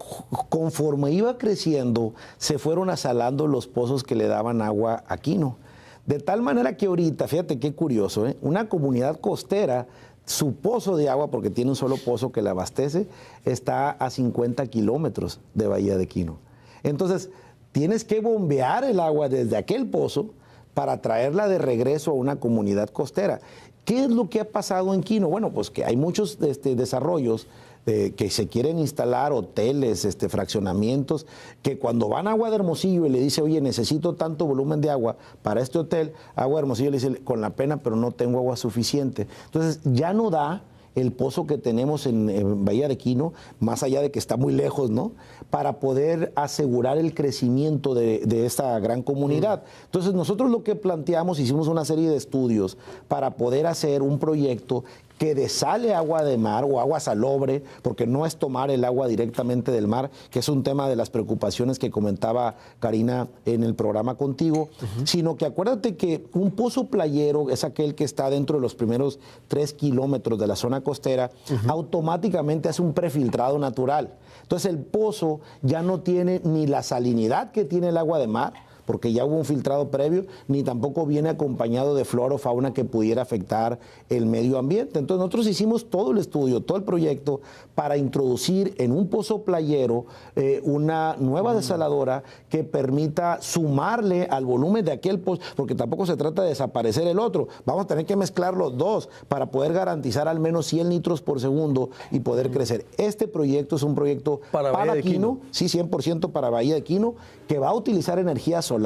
conforme iba creciendo se fueron asalando los pozos que le daban agua a Quino. De tal manera que ahorita, fíjate qué curioso, una comunidad costera, su pozo de agua, porque tiene un solo pozo que la abastece, está a 50 kilómetros de Bahía de Quino. Entonces, tienes que bombear el agua desde aquel pozo para traerla de regreso a una comunidad costera. ¿Qué es lo que ha pasado en Quino? Bueno, pues que hay muchos desarrollos que se quieren instalar, hoteles, fraccionamientos, que cuando van a Agua de Hermosillo y le dice, oye, necesito tanto volumen de agua para este hotel, Agua de Hermosillo le dice, con la pena, pero no tengo agua suficiente. Entonces, ya no da el pozo que tenemos en Bahía de Quino, más allá de que está muy lejos, ¿no?, para poder asegurar el crecimiento de esta gran comunidad. Entonces, nosotros lo que planteamos, hicimos una serie de estudios para poder hacer un proyecto que desale agua de mar o agua salobre, porque no es tomar el agua directamente del mar, que es un tema de las preocupaciones que comentaba Karina en el programa contigo, sino que acuérdate que un pozo playero es aquel que está dentro de los primeros 3 kilómetros de la zona costera, automáticamente hace un prefiltrado natural. Entonces el pozo ya no tiene ni la salinidad que tiene el agua de mar, porque ya hubo un filtrado previo, ni tampoco viene acompañado de flora o fauna que pudiera afectar el medio ambiente. Entonces nosotros hicimos todo el estudio, todo el proyecto para introducir en un pozo playero una nueva desaladora que permita sumarle al volumen de aquel pozo, porque tampoco se trata de desaparecer el otro. Vamos a tener que mezclar los dos para poder garantizar al menos 100 litros por segundo y poder crecer. Este proyecto es un proyecto para Quino, sí, 100% para Bahía de Quino, que va a utilizar energía solar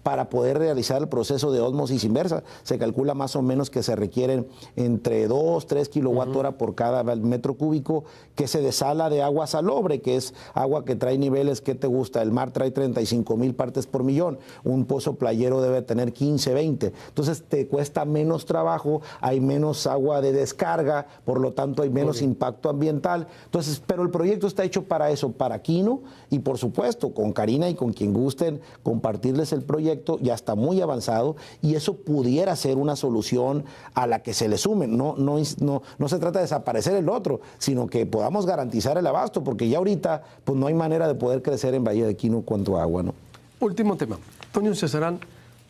para poder realizar el proceso de ósmosis inversa. Se calcula más o menos que se requieren entre 2, 3 kilowatt-hora por cada metro cúbico que se desala de agua salobre, que es agua que trae niveles, ¿qué te gusta? El mar trae 35,000 partes por millón, un pozo playero debe tener 15, 20. Entonces te cuesta menos trabajo, hay menos agua de descarga, por lo tanto hay menos impacto ambiental. Entonces, pero el proyecto está hecho para eso, para Quino, y por supuesto con Karina y con quien gusten compartirles el proyecto, ya está muy avanzado y eso pudiera ser una solución a la que se le sume. No se trata de desaparecer el otro, sino que podamos garantizar el abasto, porque ya ahorita pues no hay manera de poder crecer en Bahía de Quino en cuanto a agua, ¿no? Último tema. Toño Cesarán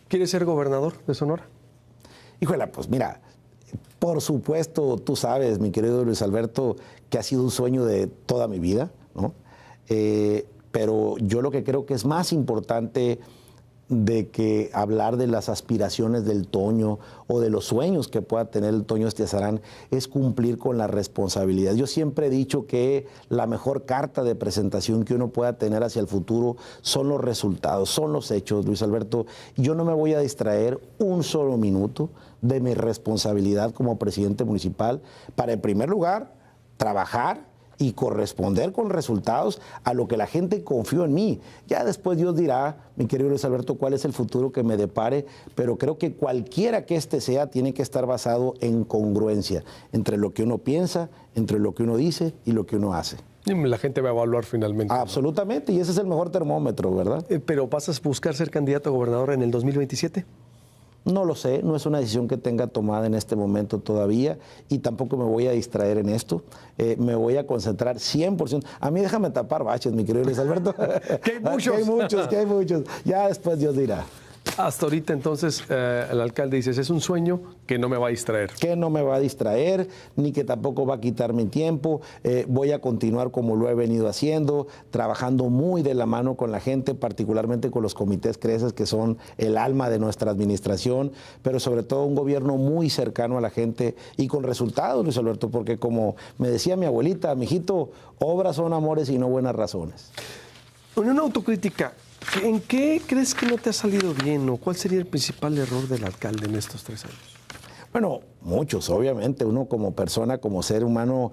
quiere ser gobernador de Sonora. Híjole, pues mira, por supuesto, tú sabes, mi querido Luis Alberto, que ha sido un sueño de toda mi vida, ¿no? Pero yo lo que creo que es más importante de que hablar de las aspiraciones del Toño o de los sueños que pueda tener el Toño Cesarán es cumplir con la responsabilidad. Yo siempre he dicho que la mejor carta de presentación que uno pueda tener hacia el futuro son los resultados, son los hechos, Luis Alberto. Yo no me voy a distraer un solo minuto de mi responsabilidad como presidente municipal para, en primer lugar, trabajar y corresponder con resultados a lo que la gente confió en mí. Ya después Dios dirá, mi querido Luis Alberto, cuál es el futuro que me depare, pero creo que cualquiera que este sea tiene que estar basado en congruencia entre lo que uno piensa, entre lo que uno dice y lo que uno hace. Y la gente va a evaluar finalmente. Absolutamente, ¿no? Y ese es el mejor termómetro, ¿verdad? ¿Pero vas a buscar ser candidato a gobernador en el 2027? No lo sé, no es una decisión que tenga tomada en este momento todavía y tampoco me voy a distraer en esto. Me voy a concentrar 100%. A mí déjame tapar baches, mi querido Luis Alberto. Que hay muchos. Que hay muchos. Ya después Dios dirá. Hasta ahorita, entonces, el alcalde dice, es un sueño que no me va a distraer. Que no me va a distraer, ni que tampoco va a quitar mi tiempo. Voy a continuar como lo he venido haciendo, trabajando muy de la mano con la gente, particularmente con los comités CRECES, que son el alma de nuestra administración, pero sobre todo un gobierno muy cercano a la gente y con resultados, Luis Alberto, porque como me decía mi abuelita, mijito, obras son amores y no buenas razones. Una autocrítica. ¿En qué crees que no te ha salido bien o cuál sería el principal error del alcalde en estos 3 años? Bueno, muchos, obviamente. Uno como persona, como ser humano,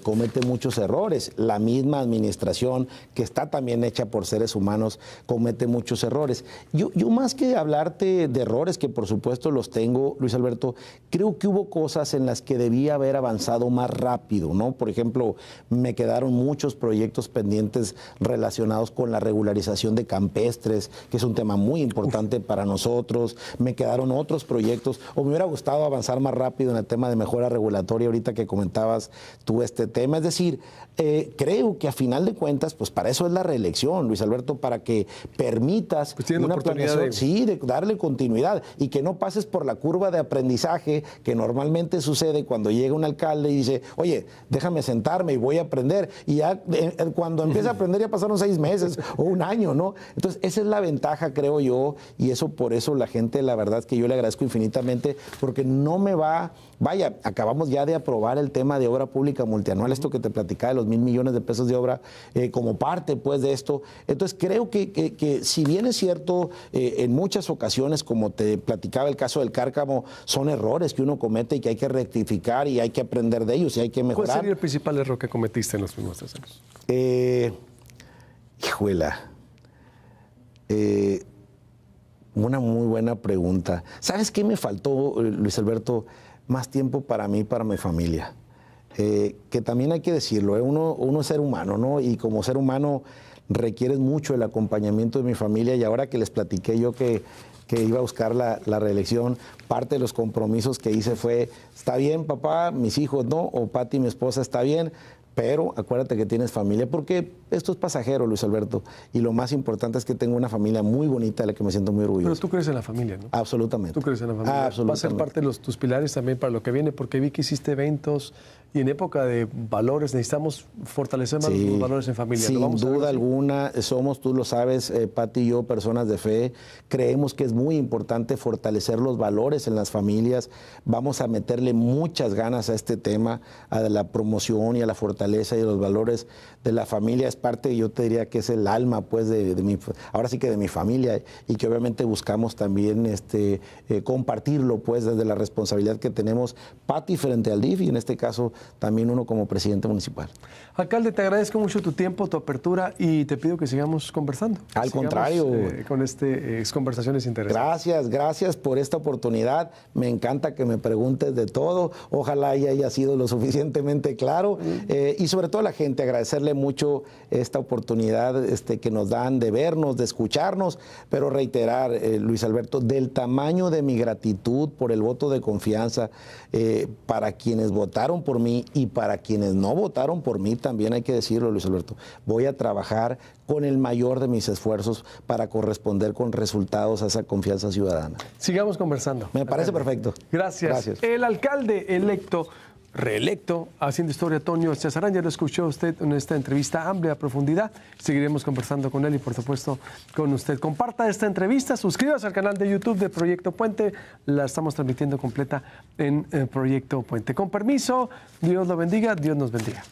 comete muchos errores. La misma administración, que está también hecha por seres humanos, comete muchos errores. Yo más que hablarte de errores, que por supuesto los tengo, Luis Alberto, creo que hubo cosas en las que debía haber avanzado más rápido, ¿no? Por ejemplo, me quedaron muchos proyectos pendientes relacionados con la regularización de campestres, que es un tema muy importante para nosotros. Me quedaron otros proyectos, o me hubiera gustado avanzar más rápido en el tema de mejora regulatoria, ahorita que comentabas tú este tema. Es decir, creo que a final de cuentas, pues para eso es la reelección, Luis Alberto, para que permitas una planeación, sí, de darle continuidad y que no pases por la curva de aprendizaje que normalmente sucede cuando llega un alcalde y dice, oye, déjame sentarme y voy a aprender. Y ya cuando empieza a aprender ya pasaron 6 meses o 1 año, ¿no? Entonces, esa es la ventaja, creo yo, y eso por eso la gente, la verdad es que yo le agradezco infinitamente, porque no me va, vaya, acabamos ya de aprobar el tema de obra pública multianual, esto que te platicaba de los 1,000 millones de pesos de obra como parte pues de esto. Entonces creo que si bien es cierto, en muchas ocasiones, como te platicaba el caso del Cárcamo, son errores que uno comete y que hay que rectificar y hay que aprender de ellos y hay que mejorar. ¿Cuál sería el principal error que cometiste en los primeros 3 años? Hijuela. Una muy buena pregunta. ¿Sabes qué me faltó, Luis Alberto? Más tiempo para mí, para mi familia. Que también hay que decirlo, uno es ser humano, ¿no? Y como ser humano requieres mucho el acompañamiento de mi familia, y ahora que les platiqué yo que iba a buscar la reelección, parte de los compromisos que hice fue, está bien papá, mis hijos no, o Pati, mi esposa, está bien, pero acuérdate que tienes familia, porque esto es pasajero, Luis Alberto, y lo más importante es que tengo una familia muy bonita de la que me siento muy orgulloso. Pero tú crees en la familia, ¿no? Absolutamente. Tú crees en la familia. Absolutamente. Va a ser parte de tus pilares también para lo que viene, porque vi que hiciste eventos y en época de valores necesitamos fortalecer más los valores en familia. Sin duda alguna, somos, tú lo sabes, Pati y yo, personas de fe, creemos que es muy importante fortalecer los valores en las familias. Vamos a meterle muchas ganas a este tema, a la promoción y a la fortaleza y los valores de la familia. Es parte, yo te diría que es el alma, pues, ahora sí que de mi familia, y que obviamente buscamos también compartirlo, pues, desde la responsabilidad que tenemos, Pati, frente al DIF, y en este caso también uno como presidente municipal. Alcalde, te agradezco mucho tu tiempo, tu apertura, y te pido que sigamos conversando. Al contrario. Con conversaciones interesantes. Gracias por esta oportunidad. Me encanta que me preguntes de todo. Ojalá haya sido lo suficientemente claro. Y sobre todo a la gente, agradecerle mucho esta oportunidad que nos dan de vernos, de escucharnos, pero reiterar, Luis Alberto, del tamaño de mi gratitud por el voto de confianza para quienes votaron por mí y para quienes no votaron por mí, también hay que decirlo, Luis Alberto. Voy a trabajar con el mayor de mis esfuerzos para corresponder con resultados a esa confianza ciudadana. Sigamos conversando. Me parece perfecto. Gracias. El alcalde reelecto, haciendo historia, Tonio Chazarán, ya lo escuchó usted en esta entrevista amplia, a profundidad. Seguiremos conversando con él y, por supuesto, con usted. Comparta esta entrevista, suscríbase al canal de YouTube de Proyecto Puente. La estamos transmitiendo completa en Proyecto Puente. Con permiso, Dios lo bendiga, Dios nos bendiga.